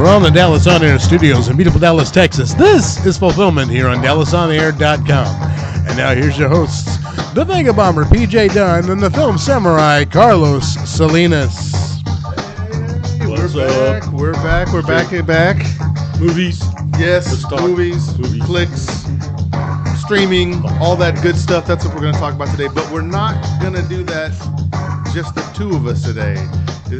From the Dallas On Air studios in beautiful Dallas, Texas, this is Fulfillment here on DallasOnAir.com. And now here's your hosts, the Vegabomber PJ Dunn and the film samurai Carlos Salinas. Hey, we're back. Movies. Yes, movies, flicks, streaming, all that good stuff. That's what we're going to talk about today. But we're not going to do that just the two of us today.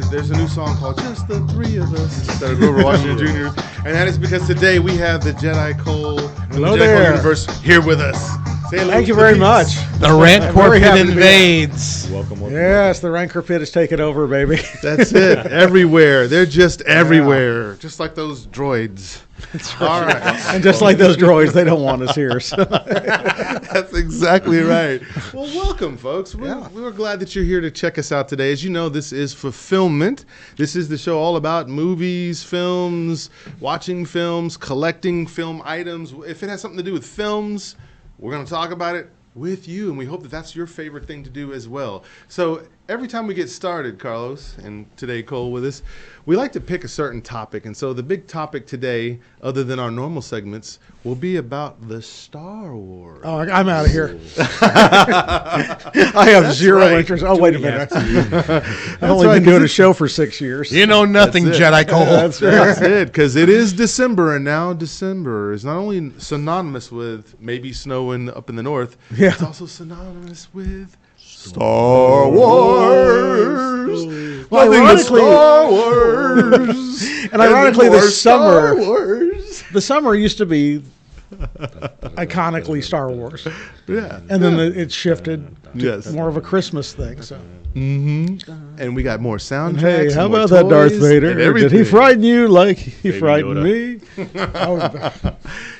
There's a new song called Just the Three of Us instead of Grover Washington Jr. And that is because today we have the Jedi Cole from the Jedi Cole universe here with us. Thank you very much. The Rancor Pit invades. Welcome. Yes, the Rancor Pit has taken over, baby. That's it. Everywhere. They're just everywhere. Just like those droids. That's right. All right. And just like those droids, they don't want us here. So. That's exactly right. Well, welcome, folks. We're glad that you're here to check us out today. As you know, this is Fulfillment. This is the show all about movies, films, watching films, collecting film items. If it has something to do with films, we're going to talk about it with you, and we hope that that's your favorite thing to do as well. So every time we get started, Carlos, and today Cole with us, we like to pick a certain topic. And so the big topic today, other than our normal segments, will be about the Star Wars. Oh, I'm out of here. I have zero interest. Oh, wait a minute. I've only been doing a show for 6 years. You know nothing, Jedi Cole. That's it, because it is December, and now December is not only synonymous with maybe snowing up in the north, it's also synonymous with Star Wars. Well, ironically, Star Wars. And ironically, the Star Wars. The summer used to be iconically Star Wars. Yeah. And then it shifted to more of a Christmas thing. So. Mm-hmm. And we got more soundtracks. Hey, how about that Darth Vader? Did he frighten you like he frightened me?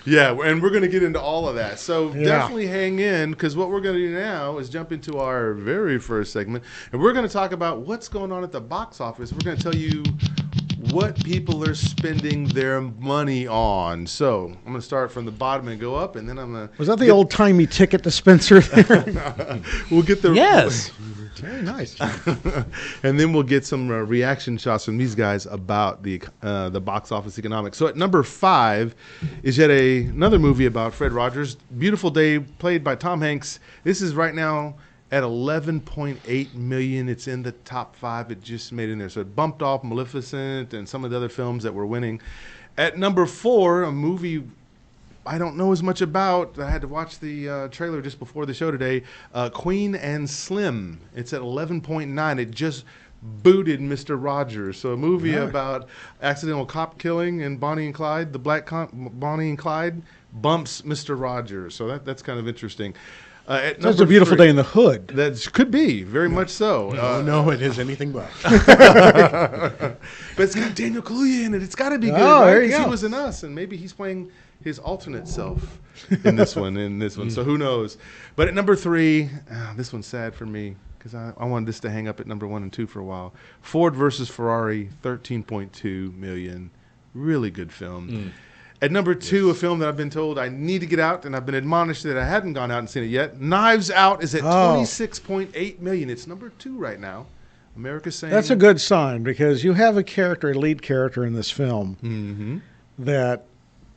Yeah, and we're going to get into all of that. So definitely hang in, because what we're going to do now is jump into our very first segment, and we're going to talk about what's going on at the box office. We're going to tell you what people are spending their money on. So I'm going to start from the bottom and go up, and then I'm going to... Was that the old-timey ticket dispenser there? We'll get the... Yes. Very nice. And then we'll get some reaction shots from these guys about the box office economics. So at number 5 is yet another movie about Fred Rogers, Beautiful Day, played by Tom Hanks. This is right now at 11.8 million. It's in the top 5. It just made it in there. So it bumped off Maleficent and some of the other films that were winning. At number 4, a movie I don't know as much about. I had to watch the trailer just before the show today. Queen and Slim. It's at 11.9. It just booted Mr. Rogers. So a movie about accidental cop killing and Bonnie and Clyde. The black Bonnie and Clyde bumps Mr. Rogers. So that's kind of interesting. That's a beautiful day in the hood. That could be, very much so. No, it is anything but. But it's got Daniel Kaluuya in it. It's got to be good, right? There you go. He was in Us, and maybe he's playing his alternate self in this one. So who knows? But at number 3, this one's sad for me, because I wanted this to hang up at number 1 and 2 for a while. Ford versus Ferrari, 13.2 million. Really good film. At number 2, a film that I've been told I need to get out, and I've been admonished that I hadn't gone out and seen it yet. Knives Out is at 26.8 million. It's number 2 right now. America's saying... That's a good sign, because you have a lead character in this film that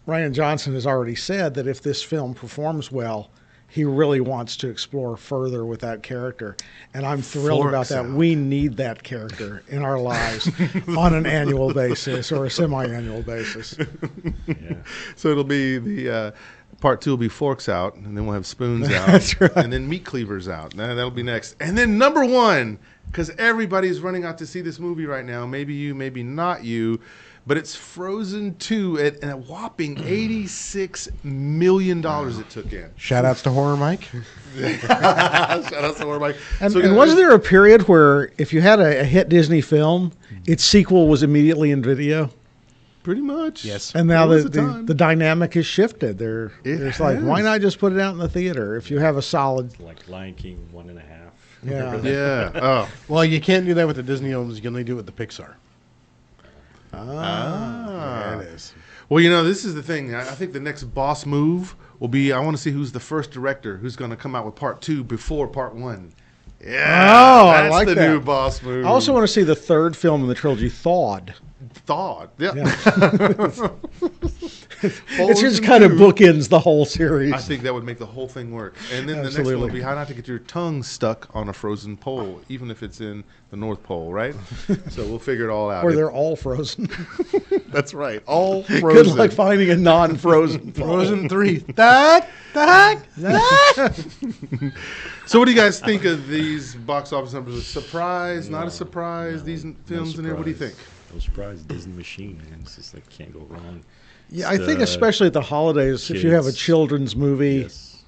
Ryan Johnson has already said that if this film performs well, he really wants to explore further with that character. And I'm thrilled about that. We need that character in our lives on an annual basis or a semi-annual basis. So it'll be the part 2 will be Forks Out, and then we'll have Spoons Out. That's right. And then Meat Cleavers Out. That'll be next. And then number 1, because everybody's running out to see this movie right now. Maybe you, maybe not you. But it's Frozen 2 at a whopping $86 million it took in. Shout-outs to Horror Mike. Shout-outs to Horror Mike. And wasn't there a period where if you had a hit Disney film, its sequel was immediately in video? Pretty much. Yes. And now the dynamic has shifted. There's like, why not just put it out in the theater if you have a solid... Like Lion King 1.5. Yeah. Yeah. Oh. Well, you can't do that with the Disney films. You can only do it with the Pixar. There it is. Well, this is the thing. I think the next boss move will be, I want to see who's the first director who's going to come out with part 2 before part 1. Yeah, Oh, I that's like the that. new boss movie. I also want to see the third film in the trilogy, Thawed. Thawed. Yeah. It's just kind of bookends the whole series. I think that would make the whole thing work. And then the next Absolutely. one will be how not to get your tongue stuck on a frozen pole, even if it's in the North Pole, right? So we'll figure it all out. Where they're all frozen. That's right. All Good frozen. luck finding a non-frozen pole. Frozen 3. That. So what do you guys think of these box office numbers? A surprise, not a surprise? These films in there, what do you think? No surprise, Disney machine, man. It's just like can't go wrong. Yeah, I think especially at the holidays, if you have a kids. children's movie, Yes.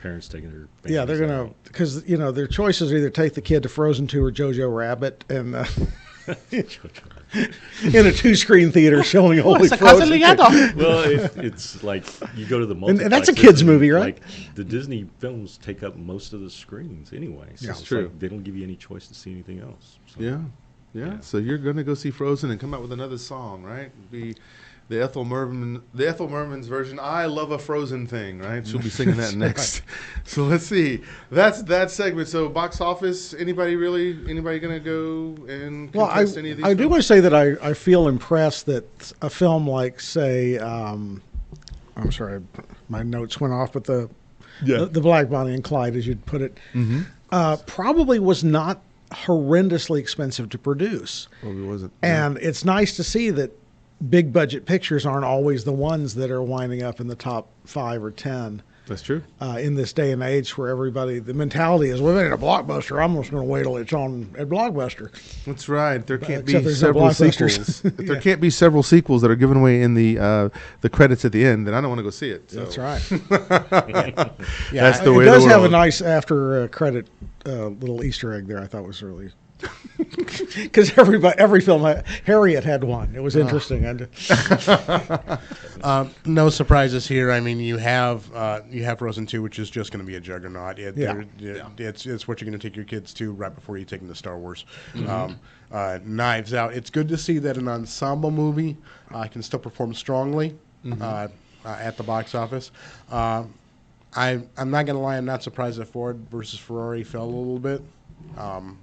Parents taking their yeah, they're families going to, out. because, their choices are either take the kid to Frozen 2 or Jojo Rabbit, and in a 2-screen theater showing only Frozen 2. Well, it's like you go to the multiplexes, And that's a kid's movie, right? Like the Disney films take up most of the screens anyway. So Yeah, it's true. like they don't give you any choice to see anything else. So. Yeah. So you're gonna go see Frozen and come out with another song, right? Be the Ethel Merman's version. I love a Frozen thing, right? She'll be singing that next. So let's see. That's that segment. So box office. Anybody gonna go and Well, contest any of these? I do films? want to say that I feel impressed that a film like, say, I'm sorry, my notes went off, but the Black Bonnie and Clyde, as you'd put it, probably was not horrendously expensive to produce. Probably wasn't. And it's nice to see that big budget pictures aren't always the ones that are winding up in the top 5 or 10 That's true. in this day and age where the mentality is, well, if it's a blockbuster, I'm just going to wait till it's on at Blockbuster. That's right. There can't be except there's no several blockbusters. sequels. If there can't be several sequels that are given away in the credits at the end, then I don't want to go see it. So. That's right. That's the way It does the have a world. nice after credit little Easter egg there. I thought was really because every film Harriet had one. It was interesting. No surprises here. I mean, you have Frozen 2, which is just going to be a juggernaut. It's what you're going to take your kids to right before you take them to Star Wars. Knives Out. It's good to see that an ensemble movie can still perform strongly at the box office. I'm not going to lie. I'm not surprised that Ford versus Ferrari fell a little bit.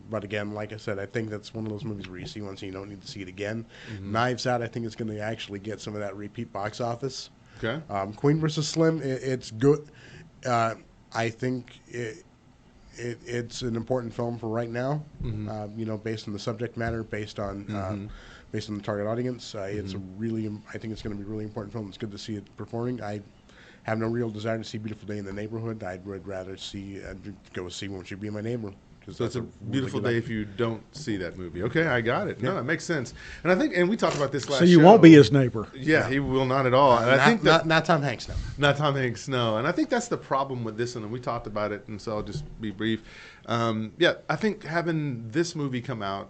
But again, like I said, I think that's one of those movies where you see once and you don't need to see it again. Knives Out, I think it's going to actually get some of that repeat box office. Okay. Queen versus Slim, it's good. I think it's an important film for right now. Based on the subject matter, based on the target audience. It's a really, I think it's going to be a really important film. It's good to see it performing. I have no real desire to see Beautiful Day in the Neighborhood. Would rather go see Won't You Be My Neighbor. So it's a beautiful really day good if you don't see that movie. Okay, I got it. No, that makes sense. And I think, and we talked about this last So you show. won't be his neighbor. Yeah, he will not at all. And I think not Tom Hanks, no. not Tom Hanks, no. And I think that's the problem with this one, and we talked about it, and so I'll just be brief. I think having this movie come out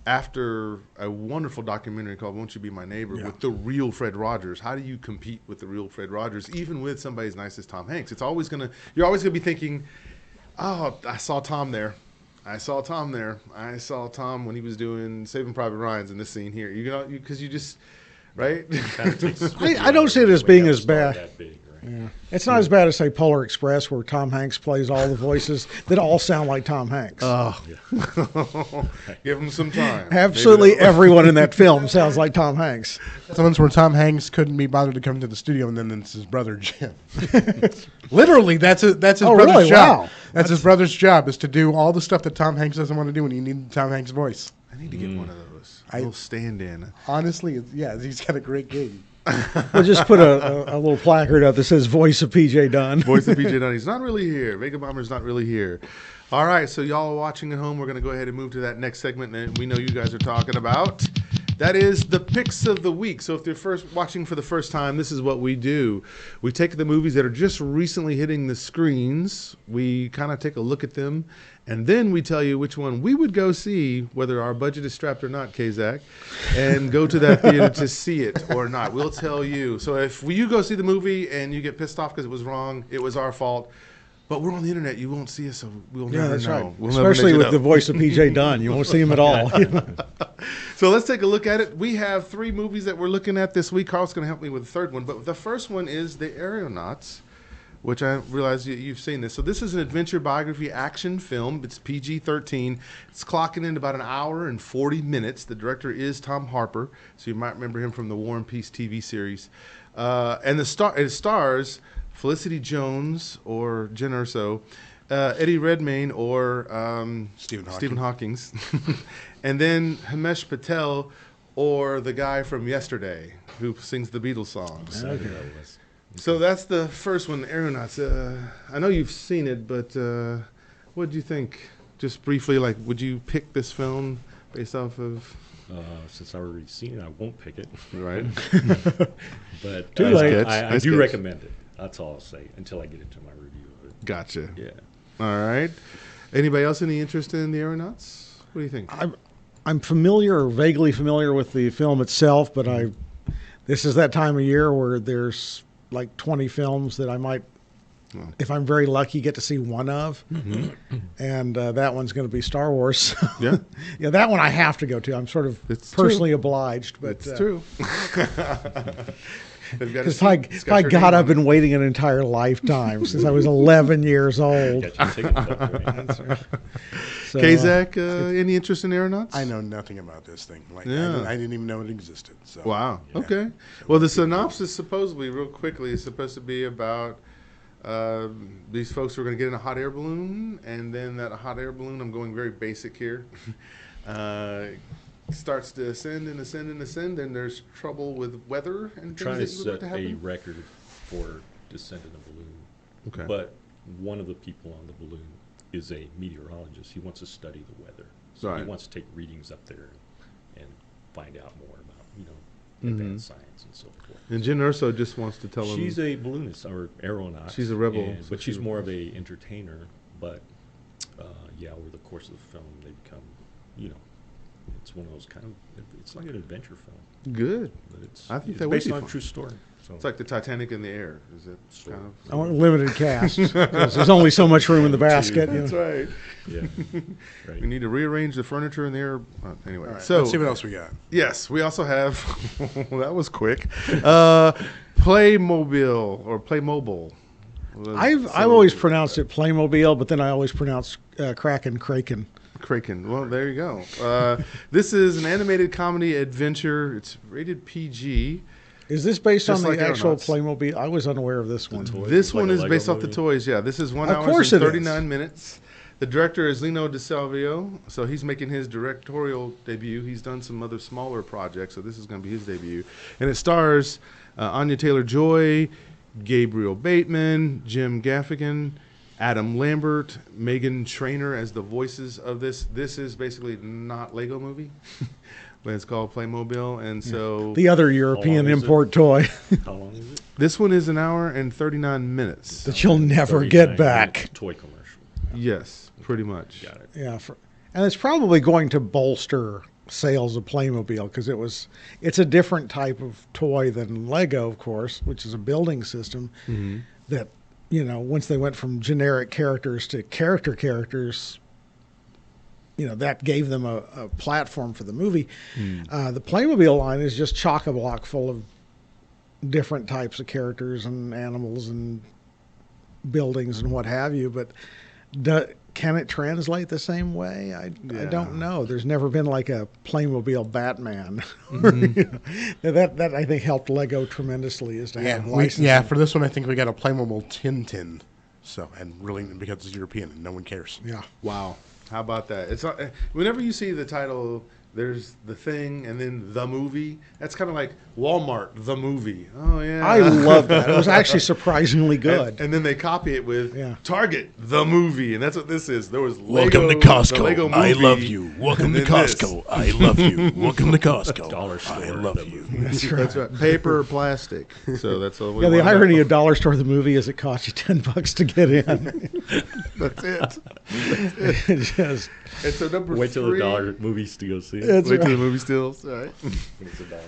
after a wonderful documentary called Won't You Be My Neighbor with the real Fred Rogers. How do you compete with the real Fred Rogers, even with somebody as nice as Tom Hanks? You're always gonna be thinking, oh, I saw Tom there. I saw Tom when he was doing Saving Private Ryan's in this scene here. Because you just, right? I don't see it as being as bad. That big, right? Yeah. It's not as bad as, say, Polar Express, where Tom Hanks plays all the voices that all sound like Tom Hanks. Give him some time. Absolutely everyone in that film sounds like Tom Hanks. Some ones where Tom Hanks couldn't be bothered to come to the studio, and then it's his brother Jim. Literally, that's his brother's really? job. Wow. That's his brother's job, is to do all the stuff that Tom Hanks doesn't want to do, and you need Tom Hanks' voice. I need to get one of those. A little stand-in. Honestly, he's got a great gig. We'll just put a little placard up that says "Voice of PJ Dunn." Voice of PJ Dunn. He's not really here. Vegabomber's not really here. All right, so y'all are watching at home. We're going to go ahead and move to that next segment that we know you guys are talking about. That is the picks of the week. So if you're watching for the first time, this is what we do. We take the movies that are just recently hitting the screens. We kind of take a look at them, and then we tell you which one we would go see, whether our budget is strapped or not, Kazak, and go to that theater to see it or not. We'll tell you. So if you go see the movie and you get pissed off because it was wrong, it was our fault. But we're on the internet. You won't see us, so we'll never that's know. right. We'll never Especially let you with know. the voice of PJ Dunn, you won't see him at all. So let's take a look at it. We have 3 movies that we're looking at this week. Carl's going to help me with the third one. But the first one is The Aeronauts which I realize you've seen this. So this is an adventure biography action film. It's PG-13. It's clocking in about an hour and 40 minutes. The director is Tom Harper, so you might remember him from the War and Peace TV series. And it stars Felicity Jones or Jen Erso, Eddie Redmayne or Stephen Hawking, and then Himesh Patel or the guy from Yesterday who sings the Beatles songs. Okay. So that's the first one, Aeronauts. I know you've seen it, but what do you think? Just briefly, like, would you pick this film based off of? Since I've already seen it, I won't pick it. Right. But Too late. I do recommend it. That's all I'll say until I get into my review of it. Gotcha. Yeah. All right. Anybody else any interest in the Aeronauts? What do you think? I'm familiar or vaguely familiar with the film itself, but this is that time of year where there's like 20 films that I might, if I'm very lucky, get to see one of. And that one's going to be Star Wars. Yeah. Yeah, that one I have to go to. I'm sort of It's personally obliged. But It's true. Because if I got up and waiting an entire lifetime since I was 11 years old. Got your ticket up there. So, Kazak, any interest in Aeronauts? I know nothing about this thing. Like, Yeah. I didn't even know it existed. So. Wow. Yeah. Okay. Well, the synopsis supposedly, real quickly, is supposed to be about these folks who are going to get in a hot air balloon, and then that hot air balloon, I'm going very basic here, starts to ascend and ascend and ascend, and there's trouble with weather and Trying to things that would set like to a happen. record for descent in a balloon. Okay. But one of the people on the balloon is a meteorologist. He wants to study the weather. So he Right. wants to take readings up there and find out more about, Mhm. advanced science and so forth. And Jen Erso just wants to tell She's him. a balloonist or aeronaut. She's a rebel, so but she she's would- more of a entertainer. But over the course of the film, they become, it's one of those kind of. It's like an adventure film, Good. but it's I think it's that would based be on fun. a true story. So It's like the Titanic in the air. Is it Sort kind of. of? I want limited cast. There's only so much room in the basket. That's right. yeah, right. We need to rearrange the furniture in the air. Anyway, All right, so let's see what else we got. yes, we also have. That was quick. Playmobil or Playmobile. I've always pronounced it Playmobil, but then I always pronounce Kraken. Kraken. Well, there you go. This is an animated comedy adventure. It's rated PG. Is this based Just on like the actual Aeronauts. Playmobil? I was unaware of this one. toy. This It's like one a is Lego based off the movie. toys. Yeah, this is 1 Of hour course and it is. 39 minutes. The director is Lino DeSalvio, so he's making his directorial debut. He's done some other smaller projects, so this is going to be his debut. And it stars Anya Taylor-Joy, Gabriel Bateman, Jim Gaffigan, Adam Lambert, Megan Trainor as the voices of this. This is basically not Lego Movie, but it's called Playmobil. And so The other European long is it? import toy How long is it? this one is 1 hour and 39 minutes. that you'll never 39 get back. minute Toy commercial. Yes, pretty much. Got it. Yeah, and it's probably going to bolster sales of Playmobil because it's a different type of toy than Lego, of course, which is a building system that, once they went from generic characters to characters, that gave them a platform for the movie. The Playmobil line is just chock-a-block full of different types of characters and animals and buildings and what have you, but can it translate the same way? I don't know. There's never been like a Playmobil Batman. That I think helped Lego tremendously is to have licensing. For this one, I think we got a Playmobil Tintin. So, and really, because it's European and no one cares. Yeah. Wow. How about that? It's whenever you see the title, there's the thing and then the movie. That's kind of like Walmart, the movie. Oh, yeah. I love that. It was actually surprisingly good. And then they copy it with Yeah. Target, the movie. And that's what this is. There was Lego, Welcome to the Costco. Lego I movie, love you. Welcome to and then this. Costco. I love you. Welcome to Costco. Dollar store, I love the you. movie. That's right. Paper or plastic. So that's all we Yeah, the wanna know. irony of Dollar Store the movie is it costs you $10 to get in. That's it. It just, And so number Wait till three. the dollar movies to go see it. It's Wait till right. the movie stills. All right. When it's $1.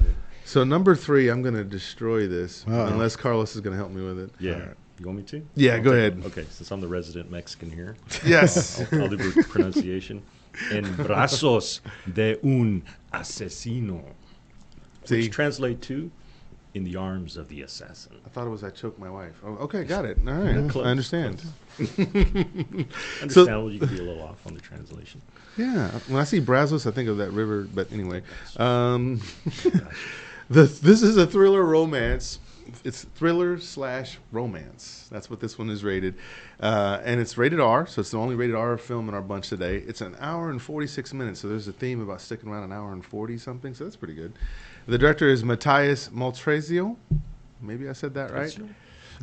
So number 3, I'm going to destroy this Uh-oh. unless Carlos is going to help me with it. Yeah. All right. You want me to? Yeah, I'll go take ahead. it. Okay, since I'm the resident Mexican here, Yes. I'll do the pronunciation. En brazos de un asesino. See? Which translate to In the Arms of the Assassin. I thought it was I Choked My Wife. Oh, okay, got it. All right, Close, I understand. Understandable, you could be a little off on the translation. Yeah, when I see Brazos, I think of that river. But anyway, this is a thriller romance. It's thriller/romance. That's what this one is rated, and it's rated R. So it's the only rated R film in our bunch today. It's an hour and 46 minutes. So there's a theme about sticking around an hour and 40 something. So that's pretty good. The director is Matthias Maltrazio. Maybe I said that right.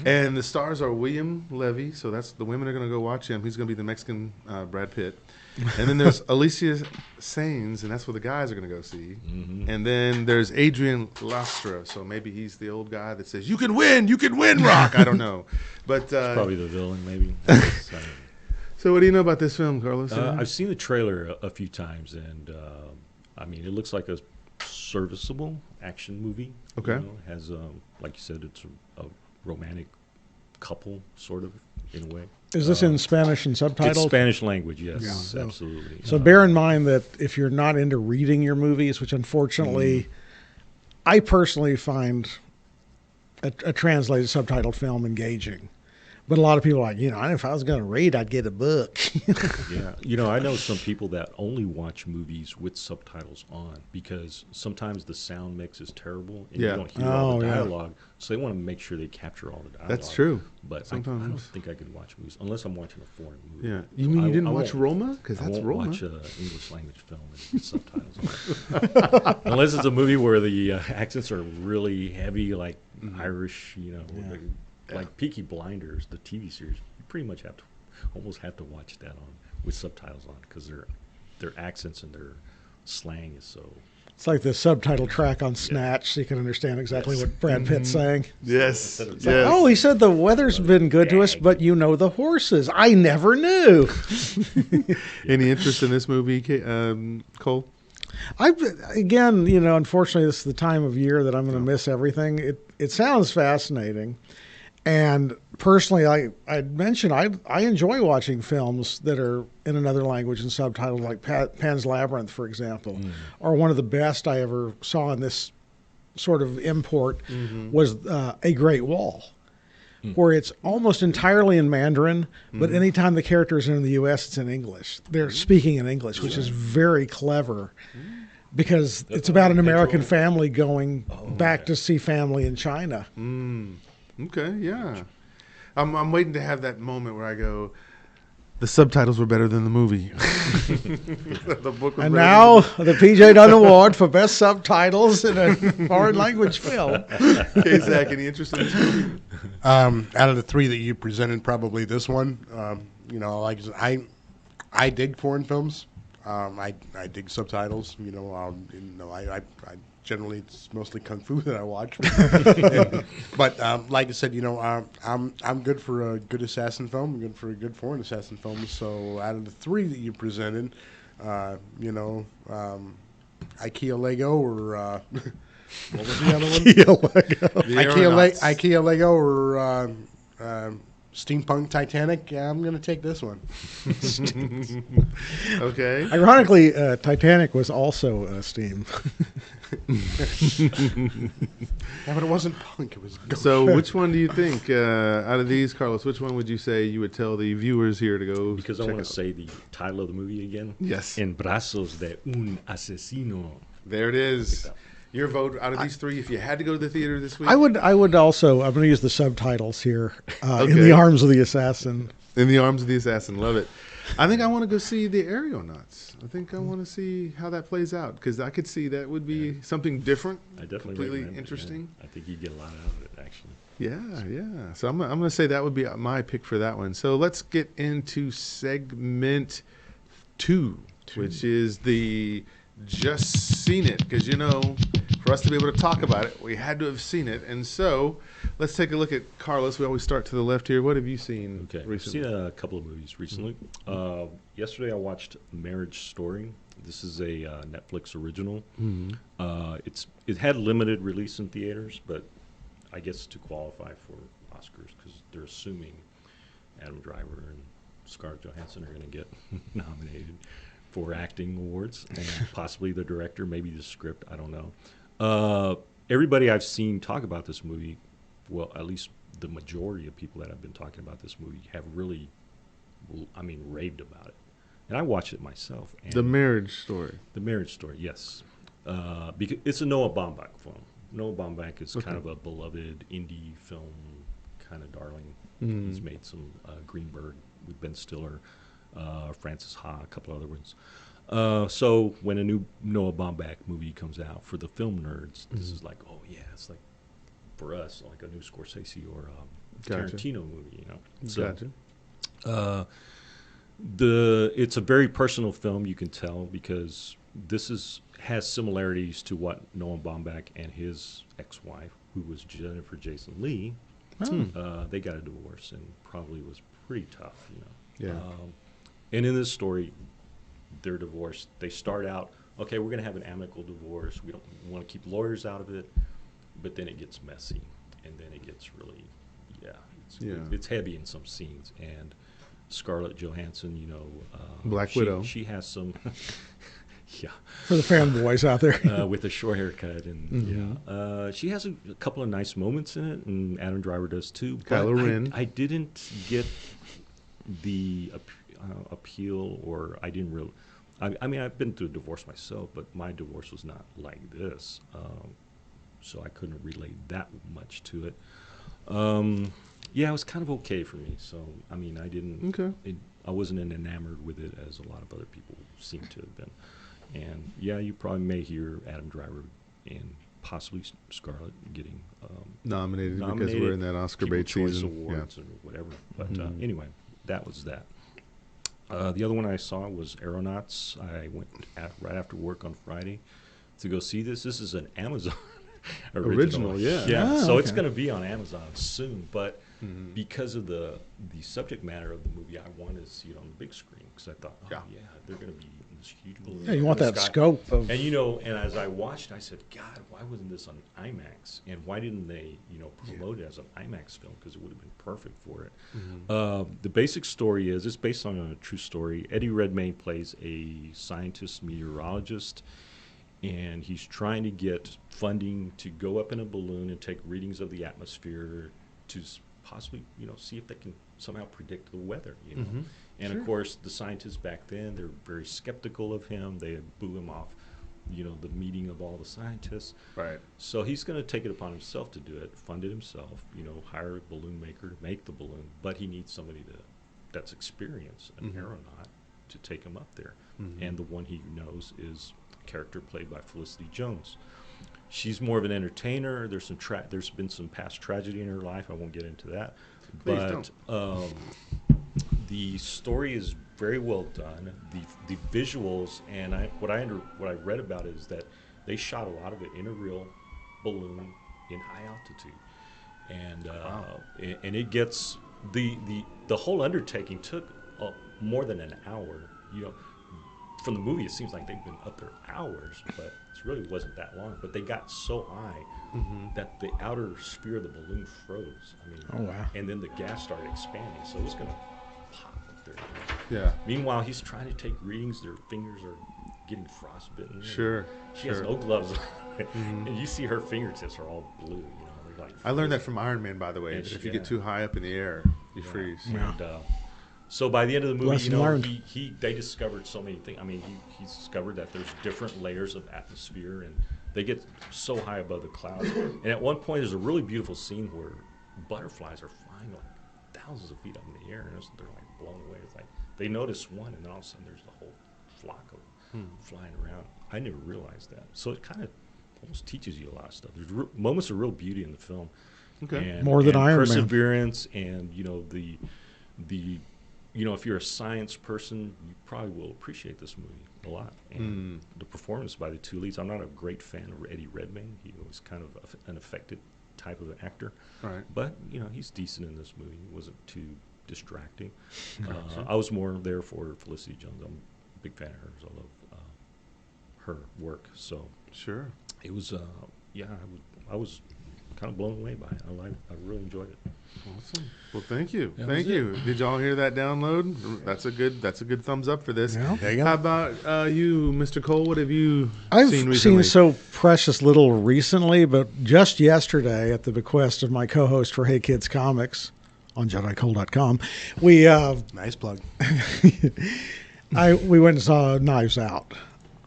And the stars are William Levy. So that's the women are going to go watch him. He's going to be the Mexican Brad Pitt. And then there's Alicia Sains, and that's what the guys are going to go see. Mm-hmm. And then there's Adrian Lastra. So maybe he's the old guy that says, you can win, Rock. I don't know. But probably the villain, maybe. So what do you know about this film, Carlos? I've seen the trailer a few times, and I mean, it looks like a serviceable action movie. Okay. You know, it has, like you said, it's a romantic couple, sort of, in a way. Is this in Spanish and subtitled? It's Spanish language, yes, Yeah. absolutely. So bear in mind that if you're not into reading your movies, which unfortunately I personally find a translated subtitled film engaging. But a lot of people are like, if I was going to read, I'd get a book. Yeah. I know some people that only watch movies with subtitles on because sometimes the sound mix is terrible and you don't hear all the dialogue. So they want to make sure they capture all the dialogue. That's true. But I don't think I could watch movies unless I'm watching a foreign movie. Yeah. You mean you didn't watch Roma? Because that's Roma. I won't watch an English language film with subtitles on. Unless it's a movie where the accents are really heavy, like Irish, like Peaky Blinders, the TV series. You pretty much almost have to watch that on with subtitles on because their accents and their slang is so. It's like the subtitle track on Snatch, so you can understand exactly what Brad Pitt's saying. Yes. Like, oh, he said the weather's been good to us, but the horses. I never knew. Any interest in this movie, Cole? Unfortunately, this is the time of year that I'm going to miss everything. It sounds fascinating. And personally, I mentioned I enjoy watching films that are in another language and subtitled, like Pan's Labyrinth, for example, or one of the best I ever saw in this sort of import was A Great Wall, where it's almost entirely in Mandarin, but anytime the characters are in the U.S., it's in English. They're speaking in English, which is very clever. Because it's about an American family going back to see family in China. Okay, yeah. I'm waiting to have that moment where I go, the subtitles were better than the movie. The book was and better now the PJ Dunn Award for Best Subtitles in a Foreign Language Film. Okay, Zach, any interest in this movie? Out of the three that you presented, probably this one. I dig foreign films. I dig subtitles. I generally it's mostly kung fu that I watch. But like I said, I'm good for a good assassin film. I'm good for a good foreign assassin film. So out of the three that you presented, IKEA Lego or what was the other one? IKEA Lego or Steampunk Titanic. Yeah, I'm going to take this one. Okay. Ironically, Titanic was also steam. Yeah, but it wasn't punk. It was ghost. So which one do you think, out of these, Carlos, which one would you say you would tell the viewers here to go Because I want to say the title of the movie again. Yes. En brazos de un asesino. There it is. Your vote out of these three, if you had to go to the theater this week? I would also, I'm going to use the subtitles here, In the Arms of the Assassin. In the Arms of the Assassin. Love it. I think I want to go see the Aeronauts. I think I want to see how that plays out because I could see that would be something different. I definitely completely recommend it, interesting. I think you'd get a lot out of it, actually. Yeah. So I'm going to say that would be my pick for that one. So let's get into segment 2, which is the just seen it because for us to be able to talk about it, we had to have seen it. And so let's take a look at Carlos. We always start to the left here. What have you seen recently? I've seen a couple of movies recently. Yesterday I watched Marriage Story. This is a Netflix original. It had limited release in theaters, but I guess to qualify for Oscars because they're assuming Adam Driver and Scarlett Johansson are going to get nominated for acting awards and possibly the director, maybe the script. I don't know. everybody I've seen talk about this movie, well, at least the majority of people that have been talking about this movie have really, raved about it. And I watched it myself. And The Marriage Story. The Marriage Story, yes. Because it's a Noah Baumbach film. Noah Baumbach is kind of a beloved indie film kind of darling. He's made some Greenberg with Ben Stiller, Francis Ha, a couple other ones. So when a new Noah Baumbach movie comes out, for the film nerds, this is like, oh yeah, it's like, for us, like a new Scorsese or Tarantino movie, you know. So, Gotcha. It's a very personal film, you can tell, because this has similarities to what Noah Baumbach and his ex-wife, who was Jennifer Jason Leigh, they got a divorce and probably was pretty tough, you know. Yeah. And in this story, they're divorced. They start out, okay, we're going to have an amicable divorce. We don't want to keep lawyers out of it, but then it gets messy, and then it gets really, it's heavy in some scenes. And Scarlett Johansson, you know, Black Widow. She has some, For the fanboys out there. with a short haircut, and she has a couple of nice moments in it, and Adam Driver does too. Kylo Ren. I didn't get the appeal, or I didn't really. I mean, I've been through a divorce myself, but my divorce was not like this, so I couldn't relate that much to it. It was kind of okay for me. So I mean, I didn't. Okay. I wasn't enamored with it as a lot of other people seem to have been. And you probably may hear Adam Driver and possibly Scarlett getting Nominated because we're in that Oscar bait Choice season. Awards or whatever. But anyway, that was that. The other one I saw was Aeronauts. I went right after work on Friday to go see this. This is an Amazon original. Yeah. So it's okay. going to be on Amazon soon. But because of the subject matter of the movie, I wanted to see it on the big screen because I thought, they're going to be in this huge balloon. Yeah, you want in the that sky. scope of. And and as I watched, I said, God, why wasn't this on IMAX? And why didn't they, promote it as an IMAX film? Because it would have been perfect for it. The basic story is, it's based on a true story. Eddie Redmayne plays a scientist meteorologist, and he's trying to get funding to go up in a balloon and take readings of the atmosphere to possibly, see if they can somehow predict the weather, And of course, the scientists back then, they're very skeptical of him. They boo him off, the meeting of all the scientists. Right. So he's going to take it upon himself to do it, fund it himself, hire a balloon maker to make the balloon. But he needs somebody that's experienced, an aeronaut, to take him up there. And the one he knows is a character played by Felicity Jones. She's more of an entertainer. There's been some past tragedy in her life. I won't get into that. Please don't. The story is very well done. The visuals, and what I read about it is that they shot a lot of it in a real balloon in high altitude, and and it gets the whole undertaking took more than an hour. From the movie, it seems like they've been up there hours, but it really wasn't that long. But they got so high that the outer sphere of the balloon froze. I mean, Oh, wow. And then the gas started expanding, so it was going to pop up there. Yeah. Meanwhile, he's trying to take readings. Their fingers are getting frostbitten. Sure. She has no gloves on, and you see her fingertips are all blue. They're like. I learned that from Iron Man, by the way. And If you get too high up in the air, you freeze. And, so by the end of the movie, Lesson learned. they discovered so many things. I mean, he discovered that there's different layers of atmosphere, and they get so high above the clouds. And at one point, there's a really beautiful scene where butterflies are flying like thousands of feet up in the air, and they're like blown away. It's like they notice one, and then all of a sudden there's the whole flock of them flying around. I never realized that. So it kind of almost teaches you a lot of stuff. There's moments of real beauty in the film. Okay. And, More than and Iron Man. perseverance, and the if you're a science person, you probably will appreciate this movie a lot. And the performance by the two leads, I'm not a great fan of Eddie Redmayne. He was kind of an affected type of an actor. Right. But, he's decent in this movie. He wasn't too distracting. I was more there for Felicity Jones. I'm a big fan of hers. I love her work. So Sure. it was, I was kind of blown away by it. I really enjoyed it. Awesome. Well, thank you. Thank you. Did y'all hear that download? That's a good thumbs up for this. Yeah. There you go. How about you, Mr. Cole? What have you I've seen recently? seen so precious little recently, but just yesterday, at the bequest of my co-host for Hey Kids Comics on JediCole.com, we Nice plug. we went and saw Knives Out.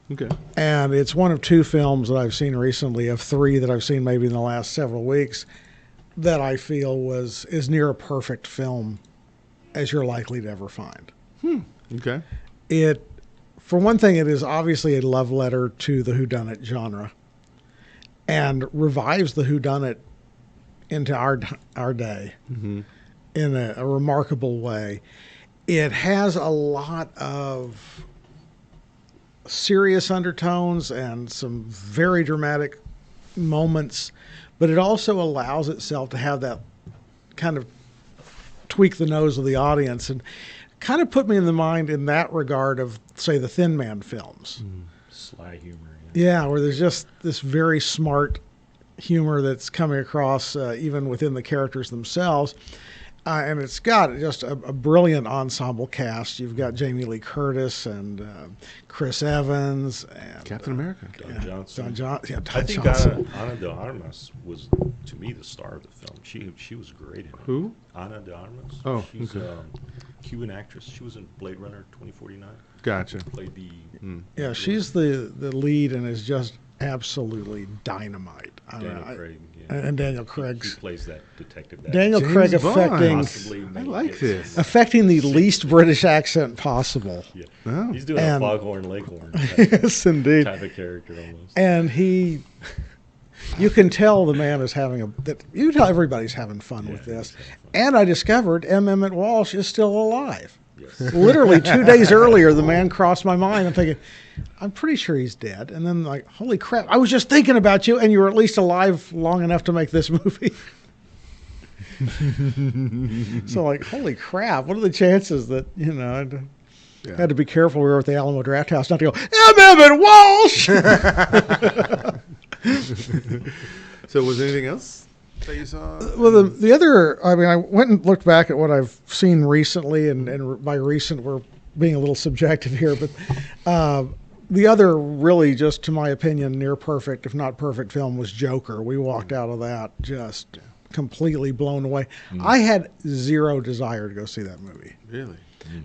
Okay. And it's one of two films that I've seen recently, of three that I've seen maybe in the last several weeks, that I feel is near a perfect film as you're likely to ever find. Okay. It, for one thing, it is obviously a love letter to the whodunit genre, and revives the whodunit into our day in a remarkable way. It has a lot of serious undertones and some very dramatic moments, but it also allows itself to have that kind of tweak the nose of the audience, and kind of put me in the mind in that regard of, say, the Thin Man films. Sly humor. Yeah, where there's just this very smart humor that's coming across even within the characters themselves. And it's got just a brilliant ensemble cast. You've got Jamie Lee Curtis and Chris Evans and Captain America. Don Johnson. Don I think Johnson. Ana de Armas was, to me, the star of the film. She was great in it. Who? Ana de Armas. Oh, she's okay. a Cuban actress. She was in Blade Runner 2049. Gotcha. Played the Yeah, she's the lead and is just absolutely dynamite. Daniel Craig. And Daniel He Craig's plays that detective. Daniel James Craig Bond. affecting Possibly I maybe like get this. some, affecting the least British accent possible. Yeah. Oh. He's doing And- a Foghorn Leghorn Yes, indeed. type of character almost. And you can tell the man is you can tell everybody's having fun with Yeah, this. he's having fun. And I discovered M. Emmett Walsh is still alive. Yes. Literally 2 days earlier, the man crossed my mind. I'm thinking, I'm pretty sure he's dead. And then, like, holy crap, I was just thinking about you, and you were at least alive long enough to make this movie. So, like, holy crap, what are the chances that, I had to be careful. We were at the Alamo Draft House not to go, M. Emmett Walsh! So was there anything else that you saw? Well, the other, I went and looked back at what I've seen recently, and by recent, we're being a little subjective here, but the other really, just to my opinion, near perfect, if not perfect film was Joker. We walked out of that just completely blown away. I had zero desire to go see that movie Really?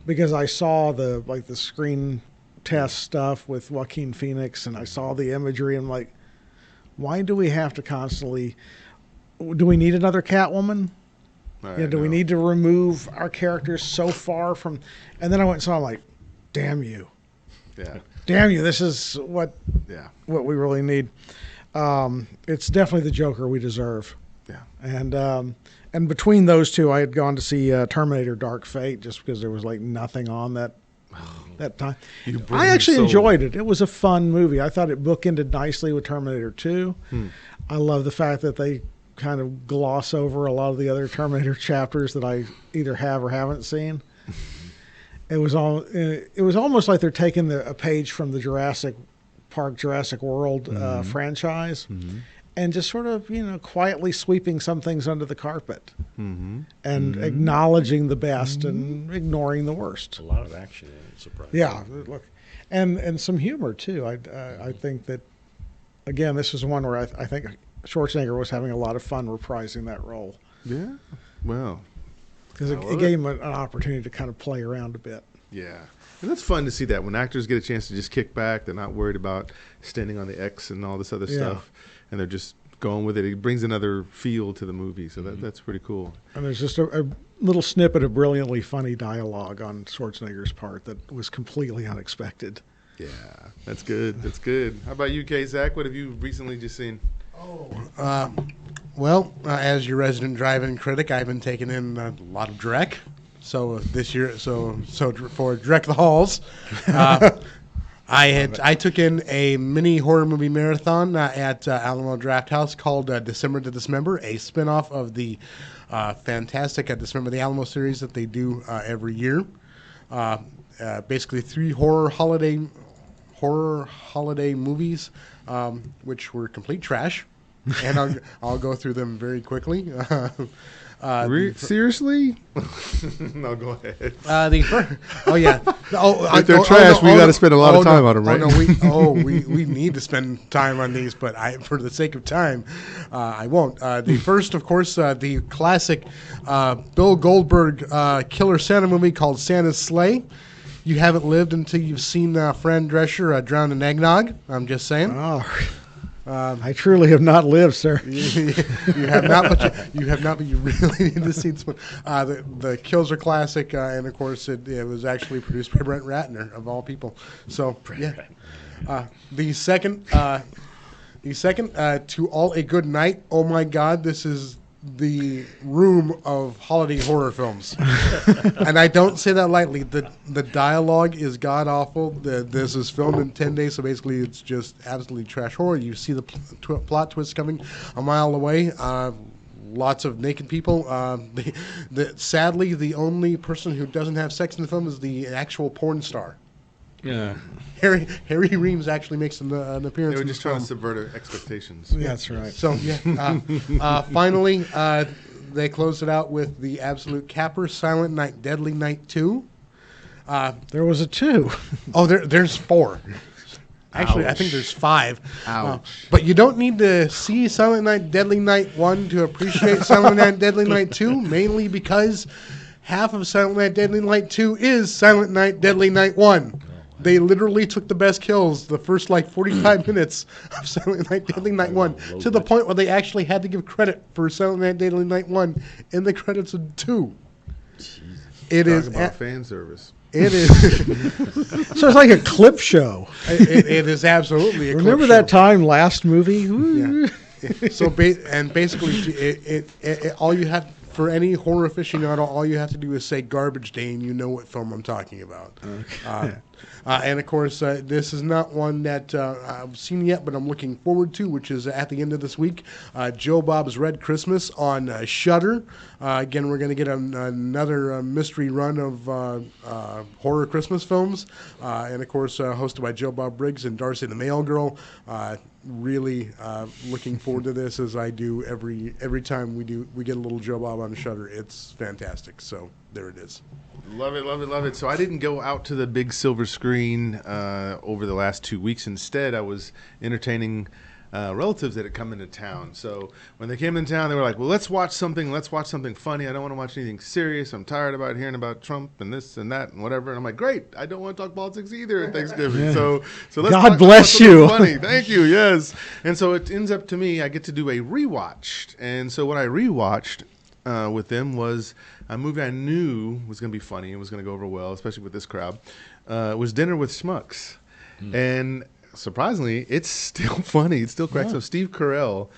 because I saw the screen test stuff with Joaquin Phoenix, and I saw the imagery, and I'm like, why do we have to constantly... Do we need another Catwoman? Do we need to remove our characters so far from... And then I went and saw, I'm like, damn you. Yeah. Damn you, this is what Yeah. we really need. It's definitely the Joker we deserve. Yeah. And between those two, I had gone to see Terminator Dark Fate just because there was like nothing on that time. You bring I me actually so- enjoyed it. It was a fun movie. I thought it bookended nicely with Terminator 2. I love the fact that they kind of gloss over a lot of the other Terminator chapters that I either have or haven't seen. It was almost like they're taking a page from the Jurassic Park, Jurassic World franchise, and just sort of quietly sweeping some things under the carpet, and acknowledging the best and ignoring the worst. A lot of action in it, surprisingly. Yeah, look, and some humor too. I think that again, this is one where I think Schwarzenegger was having a lot of fun reprising that role. Yeah. Well. Because I it love gave him an opportunity to kind of play around a bit. Yeah. And that's fun to see that when actors get a chance to just kick back. They're not worried about standing on the X and all this other stuff, and they're just going with it. It brings another feel to the movie, so that's pretty cool. And there's just a little snippet of brilliantly funny dialogue on Schwarzenegger's part that was completely unexpected. Yeah, that's good. That's good. How about you, K-Zach? What have you recently just seen? Well, as your resident drive-in critic, I've been taking in a lot of Drek. So this year, so for Drek the Halls, I took in a mini horror movie marathon at Alamo Draft House called December to Dismember, a spinoff of the fantastic Dismember the Alamo series that they do every year. Basically, 3 horror holiday movies, which were complete trash. and I'll go through them very quickly. Seriously? No, go ahead. Oh yeah. If they're trash, we got to spend a lot of time on them, right? We need to spend time on these, but for the sake of time, I won't. The first, of course, the classic Bill Goldberg Killer Santa movie called Santa's Sleigh. You haven't lived until you've seen Fran Drescher drown in eggnog. I'm just saying. Oh. I truly have not lived, sir. you have not, but you really need to see this one. The kills are classic, and of course, it was actually produced by Brent Ratner of all people. So, yeah. The second, To All a Good Night. Oh my God, this is the room of holiday horror films, and I don't say that lightly. The dialogue is god awful. This is filmed in 10 days, so basically it's just absolutely trash horror. You see the plot twist coming a mile away. Lots of naked people. Sadly, the only person who doesn't have sex in the film is the actual porn star. Yeah. Harry Reams actually makes an appearance. They were just trying to subvert expectations. Yeah, that's right. So, yeah. Finally, they closed it out with the absolute capper, Silent Night, Deadly Night 2. There was a 2. Oh, there's 4. Actually, Ouch. I think there's 5. Ouch. But you don't need to see Silent Night, Deadly Night 1 to appreciate Silent Night, Deadly Night 2, mainly because half of Silent Night, Deadly Night 2 is Silent Night, Deadly Night 1. They literally took the best kills the first 45 minutes of Silent Night, Deadly Night 1 to the point where they actually had to give credit for Silent Night, Deadly Night 1 in the credits of 2. It Talk is about fan service. It is. So it's like a clip show. It is absolutely a Remember clip that show. time last movie? Yeah. So basically, all you have for any horror aficionado, all you have to do is say "garbage day" and you know what film I'm talking about. Okay. And of course, this is not one that I've seen yet, but I'm looking forward to, which is at the end of this week, Joe Bob's Red Christmas on Shudder. Again, we're going to get another mystery run of horror Christmas films, and of course, hosted by Joe Bob Briggs and Darcy the Mail Girl. Really looking forward to this, as I do every time we get a little Joe Bob on Shudder. It's fantastic. So there it is. Love it, love it, love it. So I didn't go out to the big silver screen over the last 2 weeks. Instead, I was entertaining relatives that had come into town. So when they came into town, they were like, well, let's watch something funny. I don't want to watch anything serious. I'm tired about hearing about Trump and this and that and whatever. And I'm like, great. I don't want to talk politics either at Thanksgiving. Yeah. So let's God bless you. Funny. Thank you. Yes. And so it ends up to me, I get to do a rewatch. And so what I rewatched with them was a movie I knew was going to be funny and was going to go over well, especially with this crowd. Was Dinner with Schmucks. And surprisingly, it's still funny. It still cracks up. Steve Carell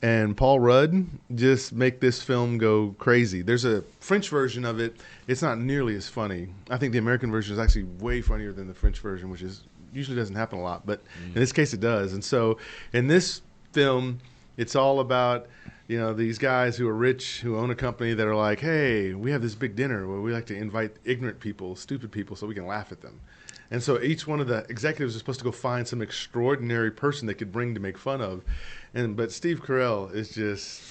and Paul Rudd just make this film go crazy. There's a French version of it. It's not nearly as funny. I think the American version is actually way funnier than the French version, which is usually doesn't happen a lot, but in this case it does. And so in this film, it's all about these guys who are rich, who own a company, that are like, hey, we have this big dinner where we like to invite ignorant people, stupid people, so we can laugh at them. And so each one of the executives is supposed to go find some extraordinary person they could bring to make fun of. But Steve Carell is just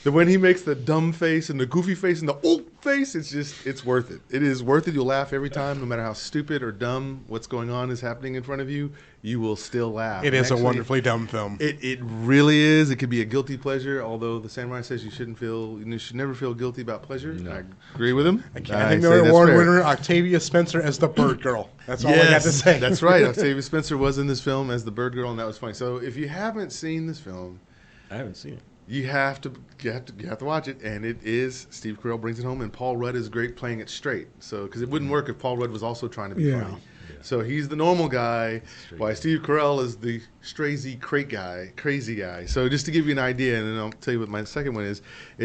when he makes the dumb face and the goofy face and the old face, it's worth it. It is worth it. You'll laugh every time, no matter how stupid or dumb what's going on is happening in front of you. You will still laugh. It is a wonderfully dumb film. It really is. It could be a guilty pleasure, although the samurai says you should never feel guilty about pleasure. No. I agree with him. Academy Award winner Octavia Spencer as the Bird Girl. That's all I got to say. That's right. Octavia Spencer was in this film as the Bird Girl, and that was funny. So if you haven't seen this film, I haven't seen it. You have to watch it, and it is Steve Carell brings it home, and Paul Rudd is great playing it straight. So because it wouldn't work if Paul Rudd was also trying to be funny. Yeah. So he's the normal guy, while Steve Carell is the crazy guy. So just to give you an idea, and then I'll tell you what my second one is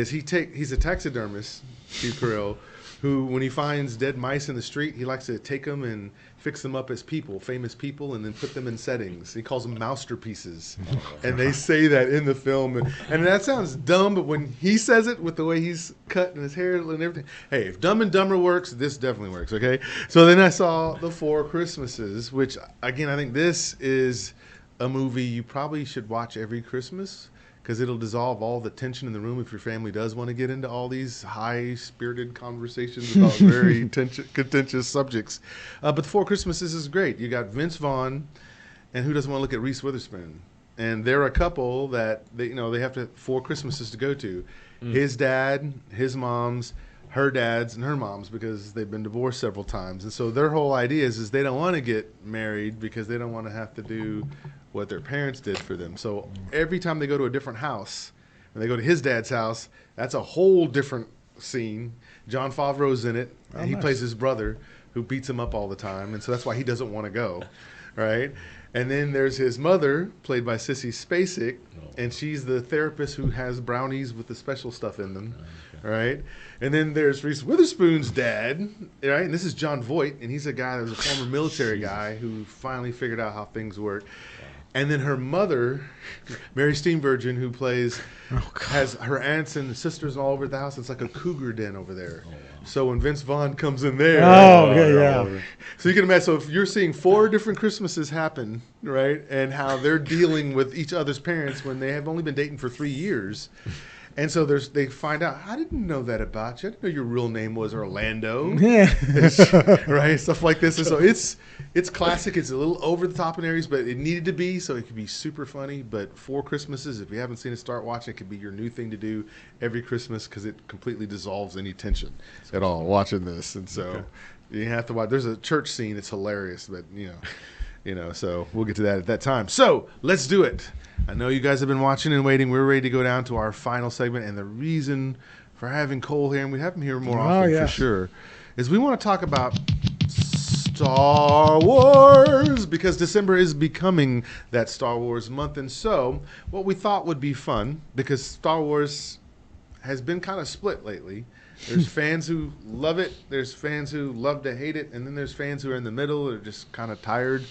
he's a taxidermist, Steve Carell, who when he finds dead mice in the street, he likes to take them and fix them up as famous people, and then put them in settings. He calls them mousterpieces. And they say that in the film. And that sounds dumb, but when he says it with the way he's cut and his hair and everything, hey, if Dumb and Dumber works, this definitely works, okay? So then I saw The Four Christmases, which, again, I think this is a movie you probably should watch every Christmas because it'll dissolve all the tension in the room if your family does want to get into all these high-spirited conversations about very contentious subjects. But The Four Christmases is great. You got Vince Vaughn, and who doesn't want to look at Reese Witherspoon? And they're a couple that they have to 4 Christmases to go to. His dad, his mom's, her dad's, and her mom's, because they've been divorced several times. And so their whole idea is they don't want to get married because they don't want to have to do what their parents did for them. So every time they go to a different house, when they go to his dad's house, that's a whole different scene. Jon Favreau's in it, and he plays his brother who beats him up all the time. And so that's why he doesn't want to go, right? And then there's his mother, played by Sissy Spacek, and she's the therapist who has brownies with the special stuff in them, right? And then there's Reese Witherspoon's dad, right? And this is John Voight, and he's a guy that was a former military guy who finally figured out how things work. And then her mother, Mary Steenburgen, who plays, has her aunts and sisters all over the house. It's like a cougar den over there. So when Vince Vaughn comes in there. So you can imagine, so if you're seeing 4 different Christmases happen, right, and how they're dealing with each other's parents when they have only been dating for 3 years. And so they find out, I didn't know that about you. I didn't know your real name was Orlando. Right? Stuff like this. And so it's classic. It's a little over the top in areas, but it needed to be, so it could be super funny. But 4 Christmases, if you haven't seen it, start watching. It could be your new thing to do every Christmas because it completely dissolves any tension at all watching this. And so you have to watch. There's a church scene. It's hilarious, but so we'll get to that at that time. So let's do it. I know you guys have been watching and waiting. We're ready to go down to our final segment, and the reason for having Cole here, and we have him here more often for sure, is we want to talk about Star Wars, because December is becoming that Star Wars month. And so what we thought would be fun, because Star Wars has been kind of split lately. There's fans who love it, there's fans who love to hate it, and then there's fans who are in the middle or just kind of tired.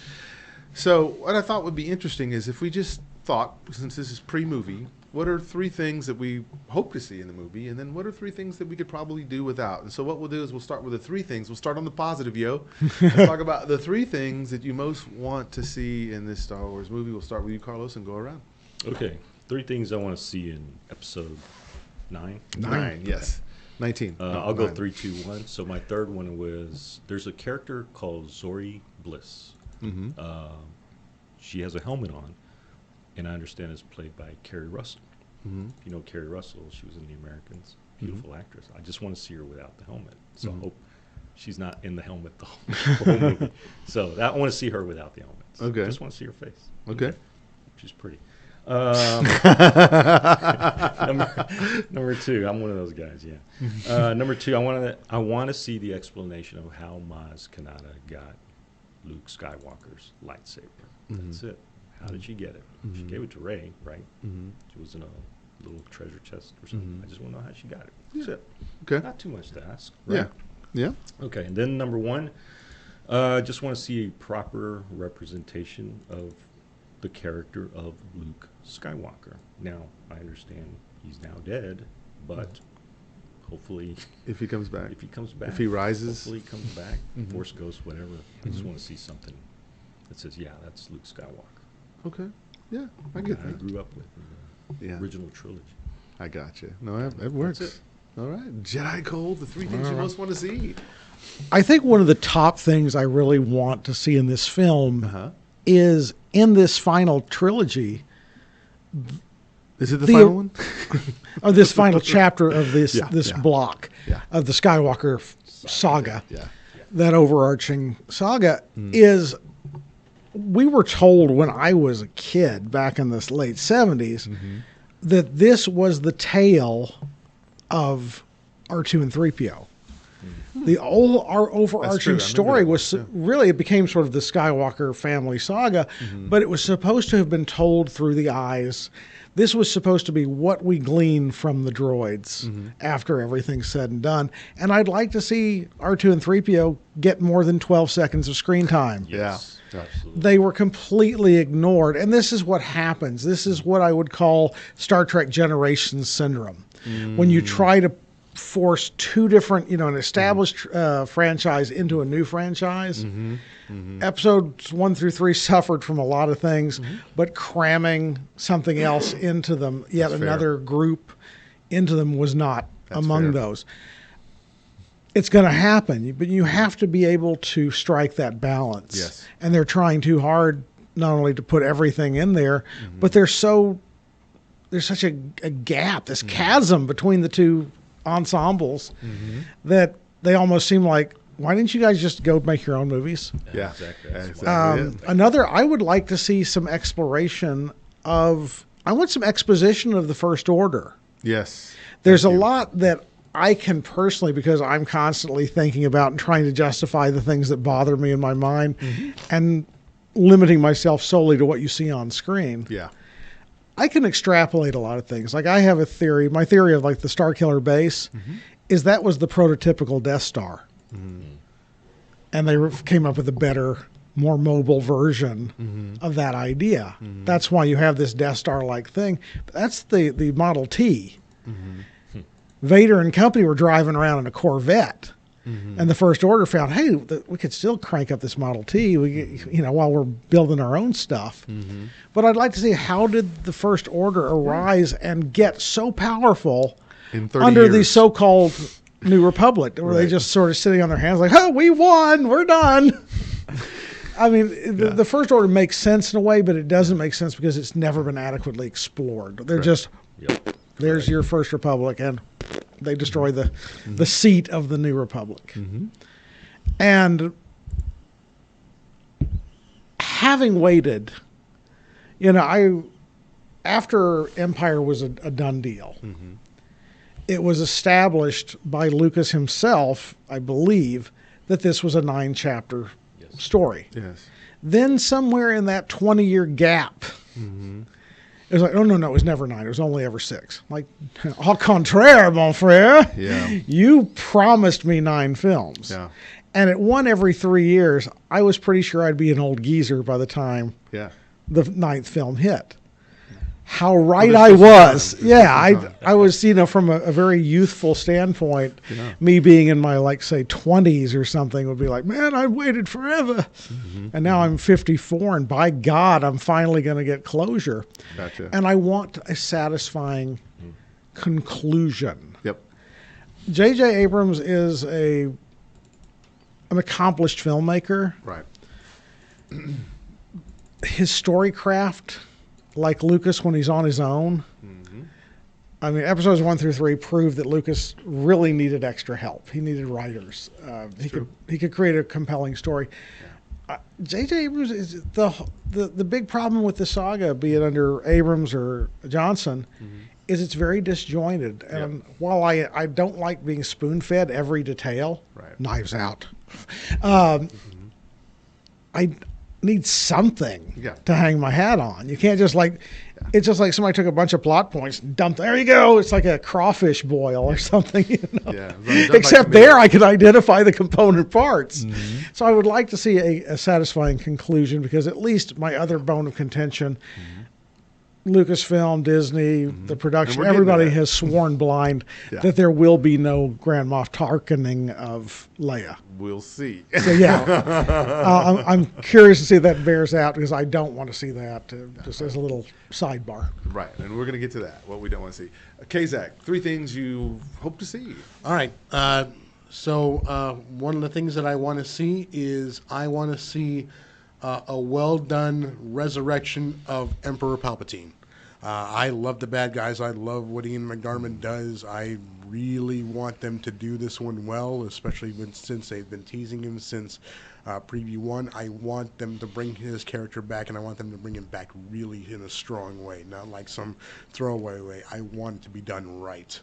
So what I thought would be interesting is if we just thought, since this is pre-movie, what are 3 things that we hope to see in the movie, and then what are 3 things that we could probably do without? And so what we'll do is we'll start with the 3 things. We'll start on the positive, Let's talk about the 3 things that you most want to see in this Star Wars movie. We'll start with you, Carlos, and go around. Okay, 3 things I want to see in episode 9. 9, yes. 19. I'll go 3, 2, 1. So my third one was, there's a character called Zori Bliss. She has a helmet on, and I understand it's played by Kerry Russell. If you know Kerry Russell, she was in The Americans. Beautiful actress. I just want to see her without the helmet. So I hope she's not in the helmet the whole movie. So I want to see her without the helmet. So I just want to see her face. Okay. She's pretty. Number 2, I'm one of those guys, number 2, I want to see the explanation of how Maz Kanata got Luke Skywalker's lightsaber. That's it. How did she get it? She gave it to Rey, right? She was in a little treasure chest or something. I just want to know how she got it. That's it. Okay. Not too much to ask, right? Yeah. Okay, and then number 1, just want to see a proper representation of the character of Luke Skywalker. Now, I understand he's now dead, but hopefully, if he comes back, if he rises, hopefully he comes back, Force Ghost, whatever. I just want to see something that says, yeah, that's Luke Skywalker. Okay. Yeah, I get that. I grew up with the original trilogy. I got you. No, that works. That's it. All right. Jedi Cole, the 3 things you most want to see. I think one of the top things I really want to see in this film is in this final trilogy. Is it the final one? Or this final chapter of this block of the Skywalker saga. That overarching saga is, we were told when I was a kid back in the late 70s that this was the tale of R2 and 3PO. Our overarching story was really, it became sort of the Skywalker family saga, but it was supposed to have been told through the eyes. This was supposed to be what we glean from the droids after everything's said and done. And I'd like to see R2 and 3PO get more than 12 seconds of screen time. Yes, absolutely. They were completely ignored. And this is what happens. This is what I would call Star Trek Generations syndrome. When you try to force two different, an established franchise into a new franchise. Episodes 1 through 3 suffered from a lot of things, but cramming something else into them, yet That's another group into them, was not among fair. those. It's going to happen, but you have to be able to strike that balance. Yes. And they're trying too hard not only to put everything in there, but there's such a gap, this chasm between the two ensembles that they almost seem like, why didn't you guys just go make your own movies? Yeah, exactly. That's exactly it. Another, I would like to see some exploration of, I want some exposition of the First Order. Yes. There's a Thank you. lot that I can personally, because I'm constantly thinking about and trying to justify the things that bother me in my mind and limiting myself solely to what you see on screen. Yeah. I can extrapolate a lot of things. Like I have a theory, my theory of like the Starkiller base is that was the prototypical Death Star. And they came up with a better, more mobile version of that idea. That's why you have this Death Star-like thing. That's the Model T. Vader and company were driving around in a Corvette. And the First Order found, hey, we could still crank up this Model T, while we're building our own stuff. But I'd like to see, how did the First Order arise and get so powerful In 30 under the years. so-called New Republic? Were they just sort of sitting on their hands like, oh, we won, we're done? I mean, the First Order makes sense in a way, but it doesn't make sense because it's never been adequately explored. They're just, there's your First Republic, and they destroy the seat of the New Republic. And having waited, after Empire was a done deal, it was established by Lucas himself, I believe, that this was a 9-chapter story. Yes. Then somewhere in that 20-year gap, it was like, oh, no, it was never 9. It was only ever 6. Like, au contraire, mon frère. Yeah. You promised me 9 films. Yeah. And at one every 3 years, I was pretty sure I'd be an old geezer by the time Yeah. the 9th film hit. How right there's I still some was. time. There's Yeah, still some time. I was, from a very youthful standpoint, Yeah. me being in my, say, 20s or something would be like, man, I waited forever. And now I'm 54, and by God, I'm finally going to get closure. Gotcha. And I want a satisfying conclusion. Yep. J.J. Abrams is an accomplished filmmaker. Right. His storycraft, like Lucas when he's on his own. I mean, episodes 1 through 3 prove that Lucas really needed extra help. He needed writers. He could create a compelling story. J.J. Abrams is the big problem with the saga, be it under Abrams or Johnson, is it's very disjointed. And while I don't like being spoon-fed every detail, Knives Out, I need something to hang my hat on. You can't just it's just like somebody took a bunch of plot points and dumped, there you go. It's like a crawfish boil or something, Yeah. Except there I could identify the component parts. So I would like to see a satisfying conclusion, because at least my other bone of contention, Lucasfilm, Disney, the production, we're getting everybody to that. has sworn blind that there will be no Grand Moff Tarkening of Leia. We'll see. So yeah, I'm curious to see if that bears out, because I don't want to see that, just as a little sidebar. Right. And we're going to get to that, what we don't want to see. Kazak, 3 things you hope to see. All right. So one of the things that I want to see is I want to see a well-done resurrection of Emperor Palpatine. I love the bad guys. I love what Ian McDiarmid does. I really want them to do this one well, especially since they've been teasing him since preview 1. I want them to bring his character back, and I want them to bring him back really in a strong way, not like some throwaway way. I want it to be done right.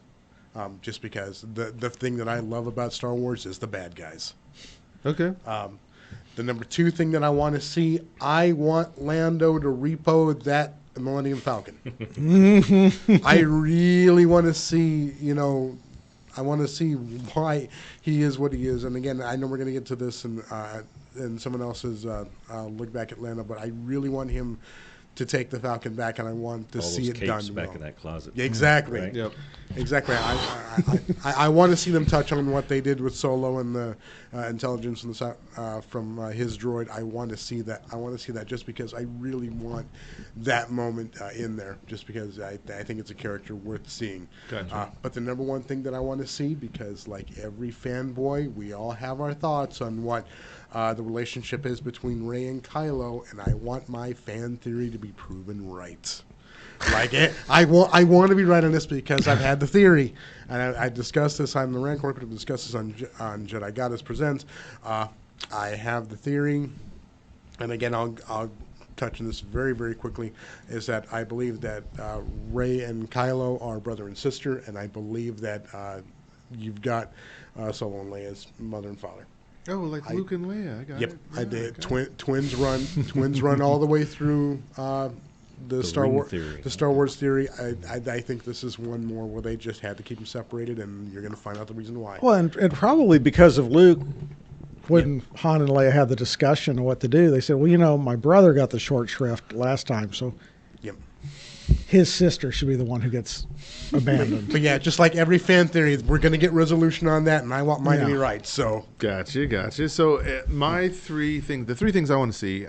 Just because the thing that I love about Star Wars is the bad guys. Okay. The number 2 thing that I want to see, I want Lando to repo that Millennium Falcon. I really want to see, I want to see why he is what he is. And again, I know we're going to get to this and someone else's look back at Lando, but I really want him to take the Falcon back, and I want to All see those it done capes back well. in that closet. Exactly. Right? Yep. Exactly. I want to see them touch on what they did with Solo and the intelligence from his droid. I want to see that. I want to see that just because I really want that moment in there. Just because I think it's a character worth seeing. Gotcha. But the number one thing that I want to see, because like every fanboy, we all have our thoughts on what the relationship is between Rey and Kylo, and I want my fan theory to be proven right. Like it, I want to be right on this because I've had the theory, and I discussed this on the Rant Corporate. I've discussed this on Jedi Goddess Presents. I have the theory, and again, I'll touch on this very, very quickly. Is that I believe that Rey and Kylo are brother and sister, and I believe that you've got Solo and Leia's mother and father. Oh, like Luke and Leia. I got Yep, it. I Yeah, did. okay. Twins run all the way through. The Star Wars theory. The Star Wars theory. I think this is one more where they just had to keep them separated, and you're going to find out the reason why. Well, and probably because of Luke, when Han and Leia had the discussion of what to do, they said, well, you know, my brother got the short shrift last time, so Yep. his sister should be the one who gets abandoned. But yeah, just like every fan theory, we're going to get resolution on that, and I want mine to be right. So Gotcha. So the three things I want to see,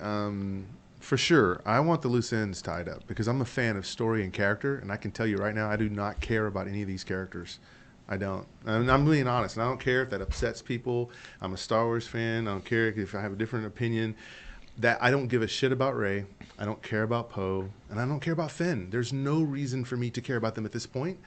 for sure, I want the loose ends tied up because I'm a fan of story and character, and I can tell you right now, I do not care about any of these characters. I don't. And I'm being honest, and I don't care if that upsets people. I'm a Star Wars fan. I don't care if I have a different opinion. That I don't give a shit about Rey. I don't care about Poe, and I don't care about Finn. There's no reason for me to care about them at this point.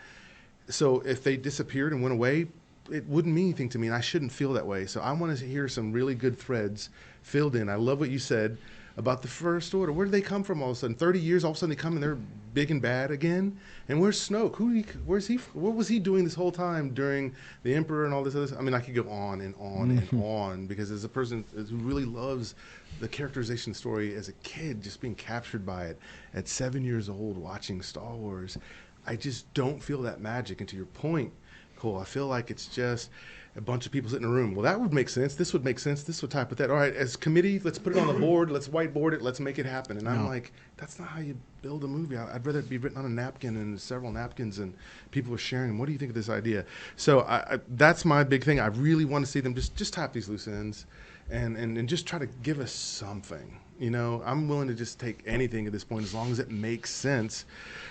So if they disappeared and went away, it wouldn't mean anything to me, and I shouldn't feel that way. So I want to hear some really good threads filled in. I love what you said about the First Order. Where did they come from all of a sudden? 30 years, all of a sudden they come and they're big and bad again? And where's Snoke? Where's he? What was he doing this whole time during the Emperor and all this other? I mean, I could go on and on and on because as a person who really loves the characterization story as a kid, just being captured by it at 7 years old, watching Star Wars, I just don't feel that magic. And to your point, Cole, I feel like it's just a bunch of people sitting in a room. Well, that would make sense. This would make sense. This would type with that. All right, as committee, let's put it on the board. Let's whiteboard it. Let's make it happen. And I'm like, that's not how you build a movie. I'd rather it be written on a napkin and several napkins and people are sharing. What do you think of this idea? So that's my big thing. I really want to see them just tap these loose ends and just try to give us something. You know, I'm willing to just take anything at this point as long as it makes sense.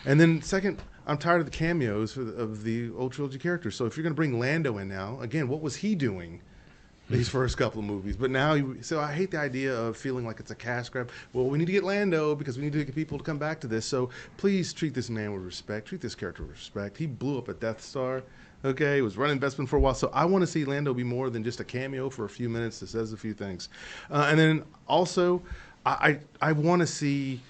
And then second, I'm tired of the cameos of the old trilogy characters. So if you're going to bring Lando in now, again, what was he doing these first couple of movies? But now, so I hate the idea of feeling like it's a cash grab. Well, we need to get Lando because we need to get people to come back to this. So please treat this man with respect. Treat this character with respect. He blew up a Death Star. Okay, was running Bespin for a while. So I want to see Lando be more than just a cameo for a few minutes that says a few things. And then also, I want to see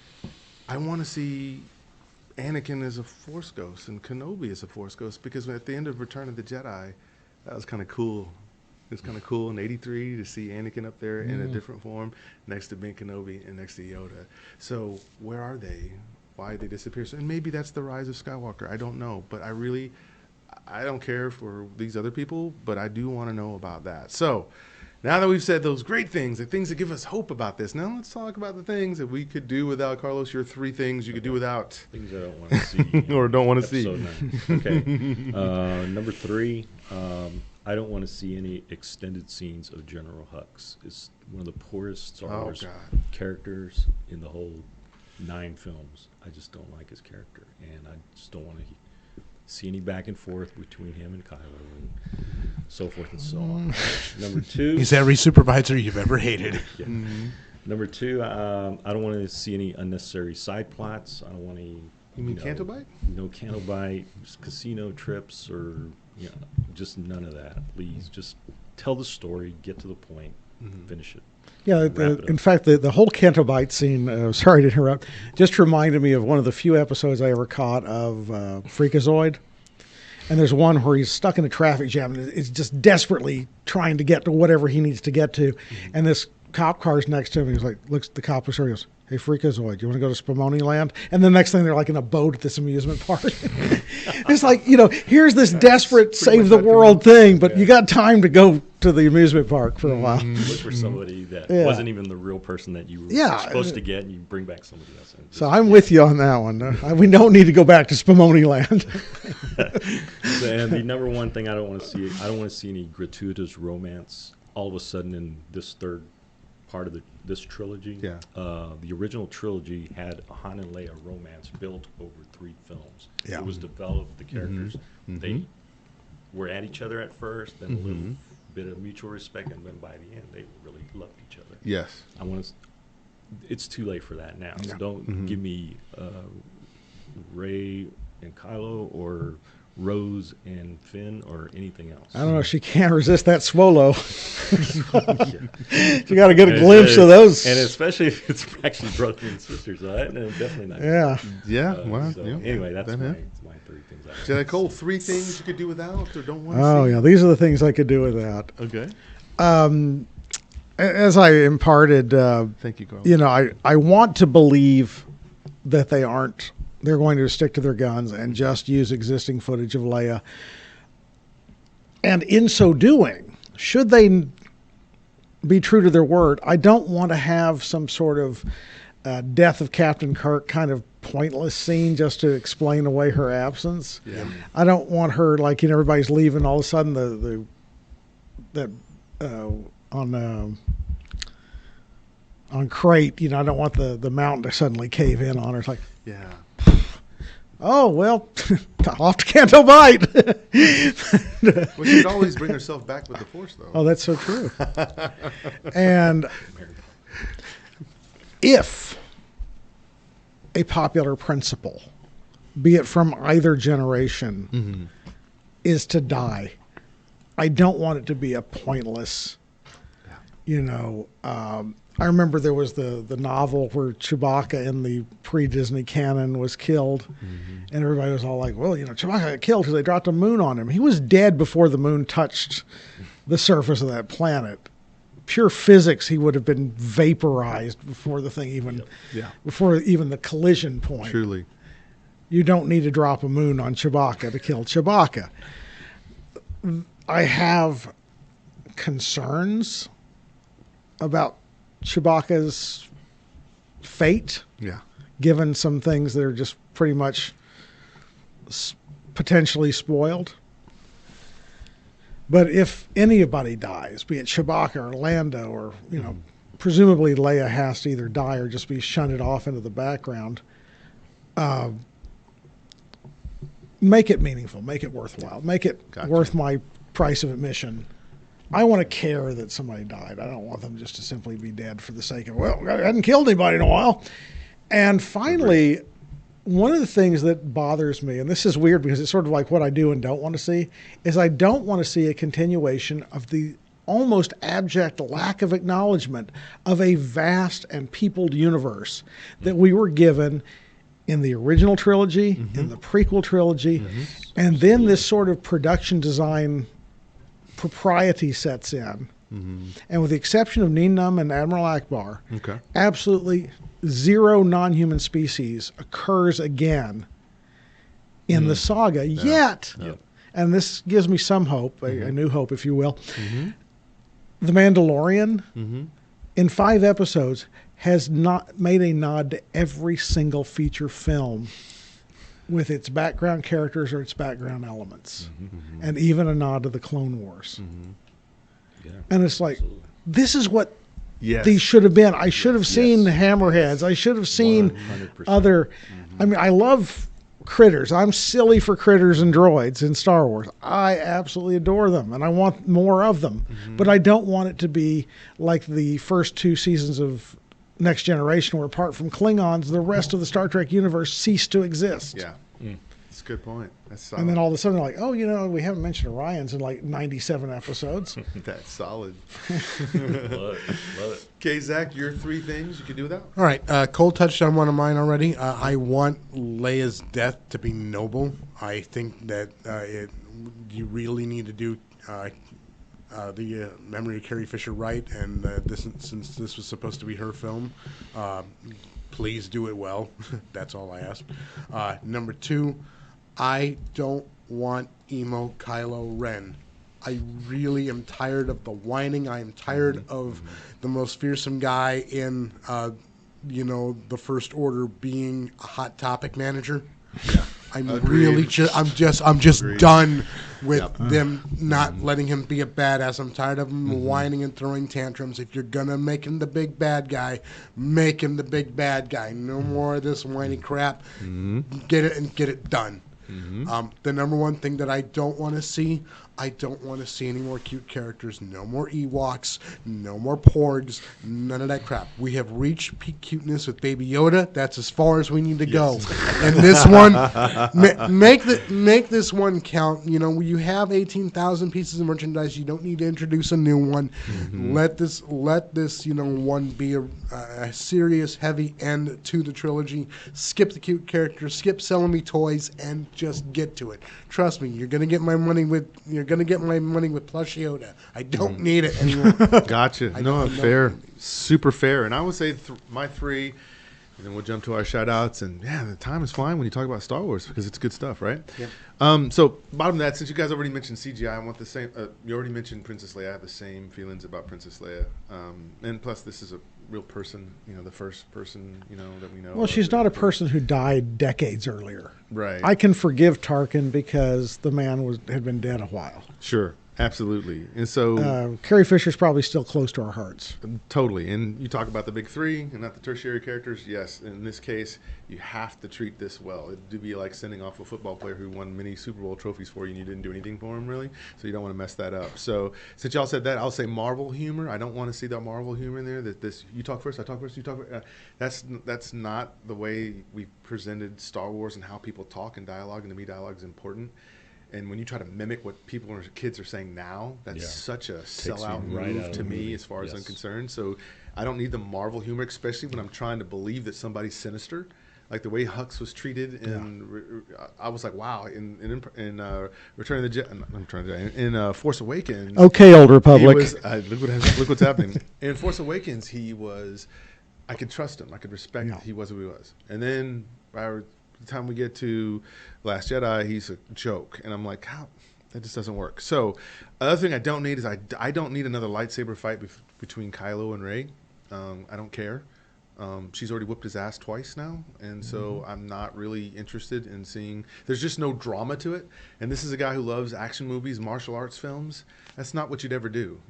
Anakin as a Force ghost and Kenobi as a Force ghost because at the end of Return of the Jedi, that was kind of cool. It was kind of cool in '83 to see Anakin up there in a different form next to Ben Kenobi and next to Yoda. So where are they? Why did they disappear? So, and maybe that's the rise of Skywalker. I don't know, but I don't care for these other people, but I do want to know about that. So now that we've said those great things, the things that give us hope about this, now let's talk about the things that we could do without. Carlos, your 3 things you could do without. Things I don't want to see. Or don't want to see. Episode 9. Okay. Number 3, I don't want to see any extended scenes of General Hux. It's one of the poorest Star Wars characters in the whole 9 films. I just don't like his character, and I just don't want to see any back and forth between him and Kylo and so forth and so on. Number 2. He's every supervisor you've ever hated. Yeah. Number 2, I don't want to see any unnecessary side plots. I don't want any. You mean Canto Bite? No Canto Bite, casino trips, or just none of that. Please, just tell the story, get to the point, finish it. Yeah, in fact, the whole Canto Bite scene, sorry to interrupt, just reminded me of one of the few episodes I ever caught of Freakazoid. And there's one where he's stuck in a traffic jam and is just desperately trying to get to whatever he needs to get to. And this cop car's next to him. And he's like, looks at the cop and goes, "Hey, Freakazoid, you want to go to Spumoni Land?" And the next thing they're like in a boat at this amusement park. It's like, here's this desperate save the world thing, but you got time to go to the amusement park for a while. Look for somebody that Yeah. wasn't even the real person that you were Yeah. supposed to get, and you bring back somebody else. And So I'm with you on that one. We don't need to go back to Spumoni Land. and the number one thing I don't want to see any gratuitous romance all of a sudden in this third part of this trilogy. Yeah. The original trilogy had a Han and Leia romance built over 3 films. Yeah. It was developed, the characters, they were at each other at first, then a little bit of mutual respect, and then by the end, they really loved each other. Yes. It's too late for that now. So Yeah. don't give me Rey and Kylo or Rose and Finn or anything else. I don't know. She can't resist that Swolo. She got to get a glimpse of those. And especially if it's actually brothers and sisters, right? No, definitely not. Yeah. Yeah. Well. So yeah. anyway, that's That my happened. 3 things. Jedi Cole, 3 things you could do without or don't want to Oh, see. yeah. These are the things I could do without. Okay. As I imparted, Thank you, Carl. I want to believe that they're going to stick to their guns and just use existing footage of Leia. And in so doing, should they be true to their word, I don't want to have some sort of death of Captain Kirk kind of pointless scene just to explain away her absence. Yeah. I don't want her everybody's leaving, all of a sudden on Crate, I don't want the mountain to suddenly cave in on her. It's like, Yeah. oh, well, off to Canto Bight. Well, she could always bring herself back with the Force, though. Oh, that's so true. And if a popular principle, be it from either generation, is to die, I don't want it to be a pointless, I remember there was the novel where Chewbacca in the pre-Disney canon was killed, and everybody was all like, well, Chewbacca got killed because they dropped a moon on him. He was dead before the moon touched the surface of that planet. Pure physics, he would have been vaporized before the thing before even the collision point. Truly. You don't need to drop a moon on Chewbacca to kill Chewbacca. I have concerns about Chewbacca's fate, Yeah. given some things that are just pretty much potentially spoiled. But if anybody dies, be it Chewbacca or Lando or, presumably Leia has to either die or just be shunted off into the background, make it meaningful, make it worthwhile, make it worth my price of admission. I want to care that somebody died. I don't want them just to simply be dead for the sake of, well, I hadn't killed anybody in a while. And finally, one of the things that bothers me, and this is weird because it's sort of like what I do and don't want to see, is I don't want to see a continuation of the almost abject lack of acknowledgement of a vast and peopled universe that we were given in the original trilogy, in the prequel trilogy, and then this sort of production design propriety sets in. And with the exception of Nien and Admiral Akbar, absolutely zero non-human species occurs again in the saga yet. And this gives me some hope, a new hope, if you will. The Mandalorian, in 5 episodes, has not made a nod to every single feature film with its background characters or its background elements, and even a nod to the Clone Wars. Yeah, and it's like, this is what Yes. these should have been. I should have seen the Hammerheads. I should have seen 100%. other. I mean, I love critters. I'm silly for critters and droids in Star Wars. I absolutely adore them, and I want more of them. But I don't want it to be like the first 2 seasons of Next Generation, where apart from Klingons, the rest of the Star Trek universe ceased to exist. Yeah. That's a good point. That's solid. And then all of a sudden, they're like, oh, we haven't mentioned Orions in like 97 episodes. That's solid. Love it. Okay, Zach, your 3 things you can do without? All right, Cole touched on one of mine already. I want Leia's death to be noble. I think that you really need to do the memory of Carrie Fisher right, and since this was supposed to be her film, please do it well. That's all I ask. Number 2, I don't want emo Kylo Ren. I really am tired of the whining. I am tired of the most fearsome guy in, the First Order being a Hot Topic manager. Yeah. I'm Agreed. really I'm just Agreed. done with Yep. them not letting him be a badass. I'm tired of him whining and throwing tantrums. If you're gonna make him the big bad guy, make him the big bad guy. No more of this whiny crap. Get it and get it done. The number one thing that I don't want to see, I don't want to see any more cute characters. No more Ewoks. No more Porgs. None of that crap. We have reached peak cuteness with Baby Yoda. That's as far as we need to go. And this one, make this one count. You know, you have 18,000 pieces of merchandise. You don't need to introduce a new one. Let this one be a serious, heavy end to the trilogy. Skip the cute characters. Skip selling me toys and just get to it. Trust me, you're gonna get my money with plush Yoda. I don't need it anymore. Gotcha. No, fair. Super fair. And I would say my three, and then we'll jump to our shout outs. And yeah, the time is flying when you talk about Star Wars because it's good stuff, right? Yep. So bottom of that, since you guys already mentioned CGI, I want the same. You already mentioned Princess Leia. I have the same feelings about Princess Leia. And plus, this is a real person, the first person, that we know. Well, she's not a person who died decades earlier. Right. I can forgive Tarkin because the man had been dead a while. Sure. Absolutely. And so Carrie Fisher's probably still close to our hearts. Totally. And you talk about the big three and not the tertiary characters. Yes, in this case, you have to treat this well. It'd be like sending off a football player who won many Super Bowl trophies for you and you didn't do anything for him, really. So you don't want to mess that up. So since y'all said that, I'll say Marvel humor. I don't want to see that Marvel humor in there. You talk first, I talk first, you talk first. That's not the way we presented Star Wars and how people talk and dialogue. And to me, dialogue is important. And when you try to mimic what people or kids are saying now, that's such a sellout move to me as far as I'm concerned. So I don't need the Marvel humor, especially when I'm trying to believe that somebody's sinister. Like the way Hux was treated, I was like, wow. In Return of the Jedi, in Force Awakens. Okay, Old Republic. Look what's happening. In Force Awakens, I could trust him. I could respect he was who he was. And then by the time we get to Last Jedi, he's a joke, and I'm like, how? That just doesn't work. So, another thing I don't need is I don't need another lightsaber fight between Kylo and Rey. I don't care. She's already whooped his ass twice now, and so I'm not really interested in seeing. There's just no drama to it. And this is a guy who loves action movies, martial arts films. That's not what you'd ever do.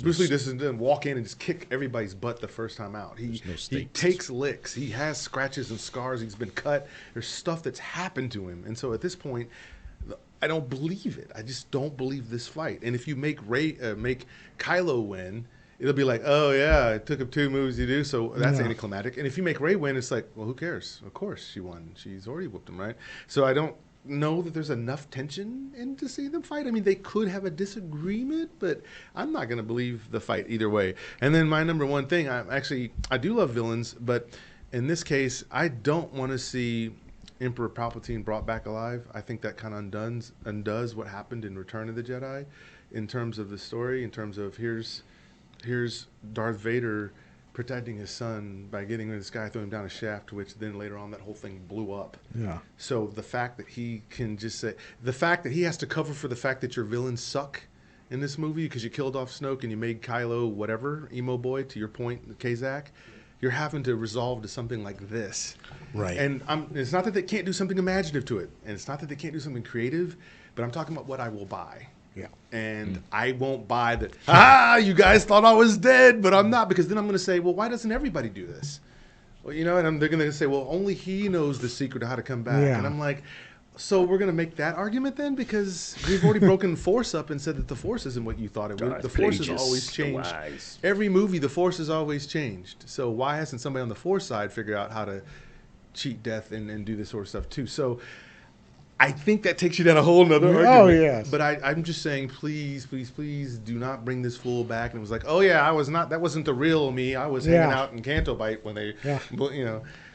Bruce Lee doesn't walk in and just kick everybody's butt the first time out. He takes licks. He has scratches and scars. He's been cut. There's stuff that's happened to him. And so at this point, I don't believe it. I just don't believe this fight. And if you make Kylo win, it'll be like, oh yeah, it took him 2 moves to do, so that's anticlimactic. And if you make Rey win, it's like, well, who cares? Of course she won. She's already whooped him, right? So I don't know that there's enough tension in to see them fight. I mean, they could have a disagreement, but I'm not going to believe the fight either way. And then my number one thing, I do love villains, but in this case, I don't want to see Emperor Palpatine brought back alive. I think that kind of undoes what happened in Return of the Jedi in terms of the story, in terms of here's Darth Vader protecting his son by getting this guy, throwing him down a shaft, which then later on that whole thing blew up. Yeah. So the fact that he can just say, the fact that he has to cover for the fact that your villains suck in this movie because you killed off Snoke and you made Kylo whatever, emo boy, to your point, Kazak, you're having to resolve to something like this. Right. And it's not that they can't do something imaginative to it, and it's not that they can't do something creative, but I'm talking about what I will buy. Yeah. And I won't buy that, you guys thought I was dead, but I'm not, because then I'm going to say, well, why doesn't everybody do this? Well, and they're going to say, well, only he knows the secret of how to come back. Yeah. And I'm like, so we're going to make that argument then? Because we've already broken Force up and said that the Force isn't what you thought it would. The Force has always changed. Every movie, the Force has always changed. So why hasn't somebody on the Force side figured out how to cheat death and do this sort of stuff too? So I think that takes you down a whole nother argument. Oh, yes. But I'm just saying, please, please, please do not bring this fool back. And it was like, oh, yeah, that wasn't the real me. I was hanging out in Canto Bight when they,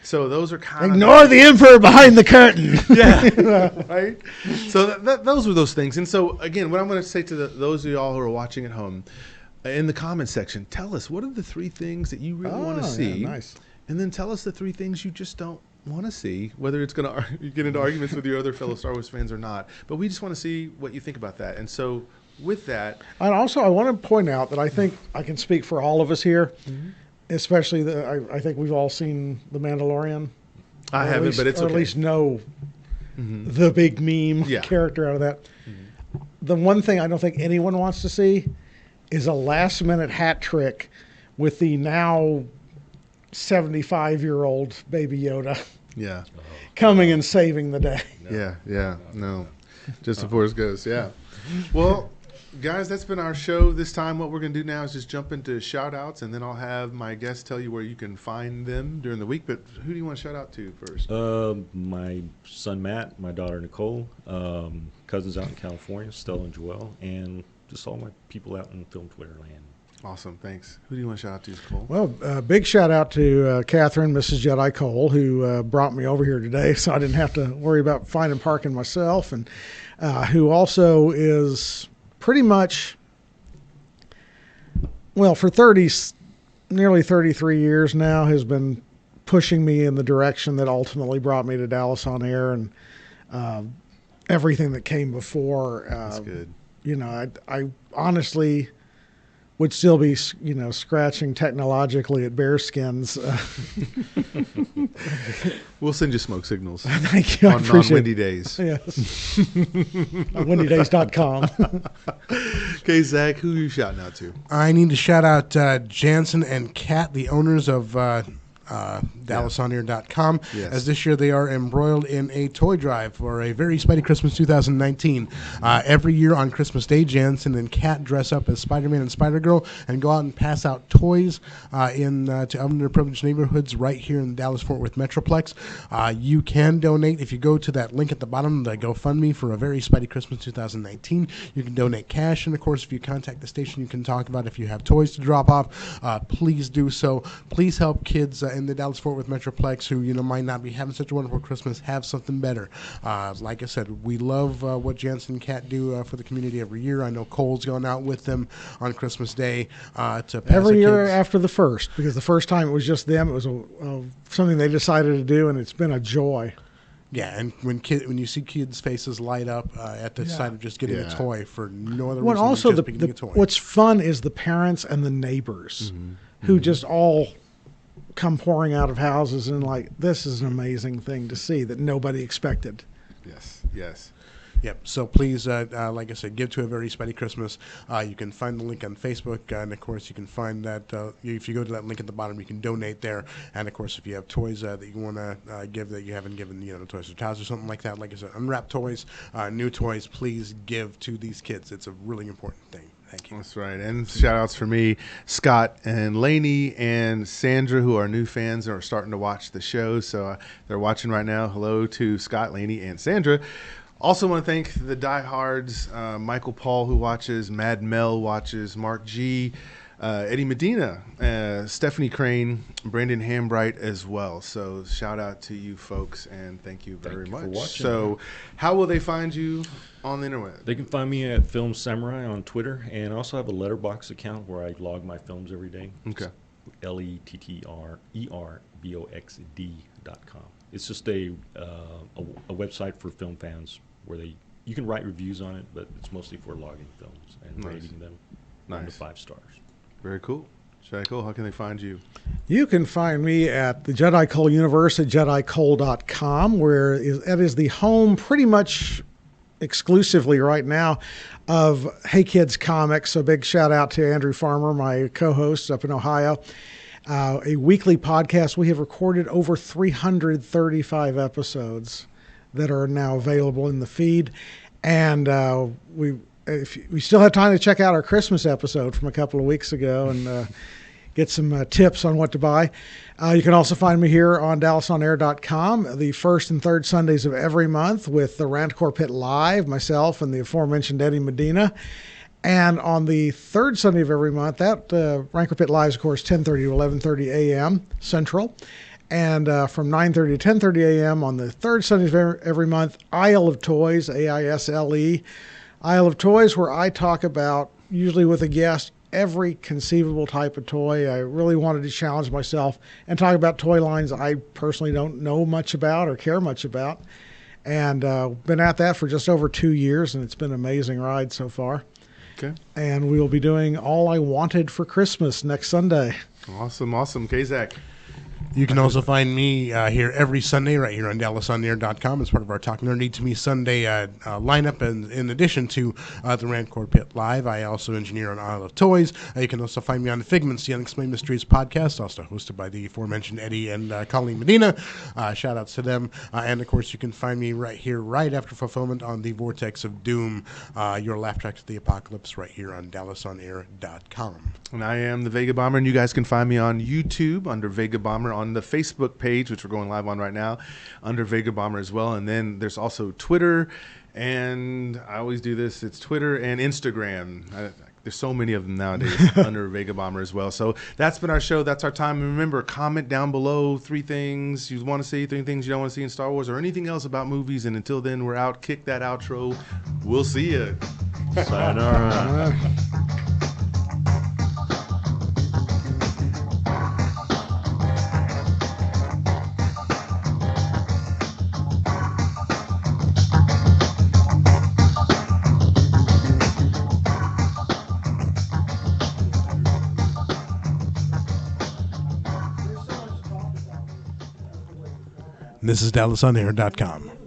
So those are kind of... Ignore the Emperor behind the curtain. Yeah, right? So those were those things. And so, again, what I'm going to say to those of y'all who are watching at home, in the comments section, tell us, what are the 3 things that you really want to see? Yeah, nice. And then tell us the 3 things you just don't want to see, whether it's going to get into arguments with your other fellow Star Wars fans or not. But we just want to see what you think about that. And so with that, And also, I want to point out that I think I can speak for all of us here, especially I think we've all seen The Mandalorian. I haven't, but it's or okay. at least know the big meme character out of that. The one thing I don't think anyone wants to see is a last-minute hat trick with the now 75-year-old Baby Yoda Yeah. coming and saving the day. No. Just before it goes, Well, guys, that's been our show this time. What we're going to do now is just jump into shout-outs, and then I'll have my guests tell you where you can find them during the week. But who do you want to shout out to first? My son Matt, my daughter Nicole, cousins out in California, Stella and Joelle, and just all my people out in film Twitter land. Awesome, thanks. Who do you want to shout out to, Cole? Well, big shout out to Catherine, Mrs. Jedi Cole, who brought me over here today, so I didn't have to worry about finding parking myself, and who also is pretty much, well, for nearly 33 years now, has been pushing me in the direction that ultimately brought me to Dallas On Air, and everything that came before. That's good. You know, I honestly would still be, scratching technologically at bearskins. We'll send you smoke signals. Thank you. I On appreciate non-windy it. days. Yes. On windydays.com. Okay, Zach, who are you shouting out to? I need to shout out Jansen and Kat, the owners of DallasOnAir.com, as this year they are embroiled in a toy drive for a very Spidey Christmas 2019. Every year on Christmas Day, Jansen and Kat dress up as Spider-Man and Spider-Girl and go out and pass out toys to underprivileged neighborhoods right here in the Dallas-Fort Worth Metroplex. You can donate if you go to that link at the bottom, the GoFundMe for a very Spidey Christmas 2019. You can donate cash, and of course, if you contact the station, you can talk about if you have toys to drop off. Please do so. Please help kids in the Dallas-Fort Worth Metroplex who might not be having such a wonderful Christmas have something better. Like I said, we love what Jansen and Kat do for the community every year. I know Cole's gone out with them on Christmas Day to pass Every year kids. after the first, because the first time it was just them. It was something they decided to do, and it's been a joy. Yeah, and when you see kids' faces light up at the sight of just getting a toy for no other Well, reason also than just getting a toy. what's fun is the parents and the neighbors who just all come pouring out of houses and this is an amazing thing to see that nobody expected. Yes. Yep. So please, like I said, give to a very Spidey Christmas. You can find the link on Facebook, and of course, you can find that if you go to that link at the bottom, you can donate there. And of course, if you have toys that you want to give that you haven't given, the Toys for Tots or something like that, like I said, unwrapped toys, new toys, please give to these kids. It's a really important thing. Thank you. That's right. And shout outs for me, Scott and Lainey and Sandra, who are new fans and are starting to watch the show. So they're watching right now. Hello to Scott, Lainey, and Sandra. Also want to thank the diehards, Michael Paul, who watches, Mad Mel watches, Mark G., Eddie Medina, Stephanie Crane, Brandon Hambright as well. So shout out to you folks, and thank you very much. For watching. So how will they find you on the internet? They can find me at Film Samurai on Twitter, and I also have a Letterboxd account where I log my films every day. Okay. LetterBoxd.com. It's just a website for film fans where you can write reviews on it, but it's mostly for logging films and rating them 1 to 5 stars. Very cool. Jedi Cole, how can they find you? You can find me at the Jedi Cole Universe at JediCole.com, where that is the home pretty much exclusively right now of Hey Kids Comics. So big shout out to Andrew Farmer, my co-host up in Ohio. A weekly podcast. We have recorded over 335 episodes that are now available in the feed. And we still have time to check out our Christmas episode from a couple of weeks ago and get some tips on what to buy. You can also find me here on DallasOnAir.com the first and third Sundays of every month with the Rantcore Pit Live, myself and the aforementioned Eddie Medina. And on the third Sunday of every month, that Rantcore Pit Live is, of course, 10:30 to 11:30 a.m. Central. And from 9:30 to 10:30 a.m. on the third Sunday of every month, Isle of Toys, AISLE. Isle of Toys, where I talk about, usually with a guest, every conceivable type of toy. I really wanted to challenge myself and talk about toy lines I personally don't know much about or care much about. And been at that for just over 2 years, and it's been an amazing ride so far. Okay. And we will be doing All I Wanted for Christmas next Sunday. Awesome. Kazak. You can also find me here every Sunday right here on DallasOnAir.com as part of our Talk Nerdy to Me Sunday lineup. And in addition to the Randcore Pit Live, I also engineer on Isle of Toys. You can also find me on Figments, the Unexplained Mysteries podcast, also hosted by the aforementioned Eddie and Colleen Medina. Shout outs to them. And of course, you can find me right here, right after Fulfillment on the Vortex of Doom, your laugh track to the apocalypse right here on DallasOnAir.com. And I am the Vegabomber, and you guys can find me on YouTube under Vegabomber, on the Facebook page, which we're going live on right now, under Vegabomber as well. And then there's also Twitter, and I always do this, it's Twitter and Instagram. There's so many of them nowadays under Vegabomber as well. So that's been our show. That's our time. And remember, comment down below 3 things you want to see, 3 things you don't want to see in Star Wars, or anything else about movies. And until then, we're out. Kick that outro. We'll see you. Sayonara. This is DallasOnAir.com.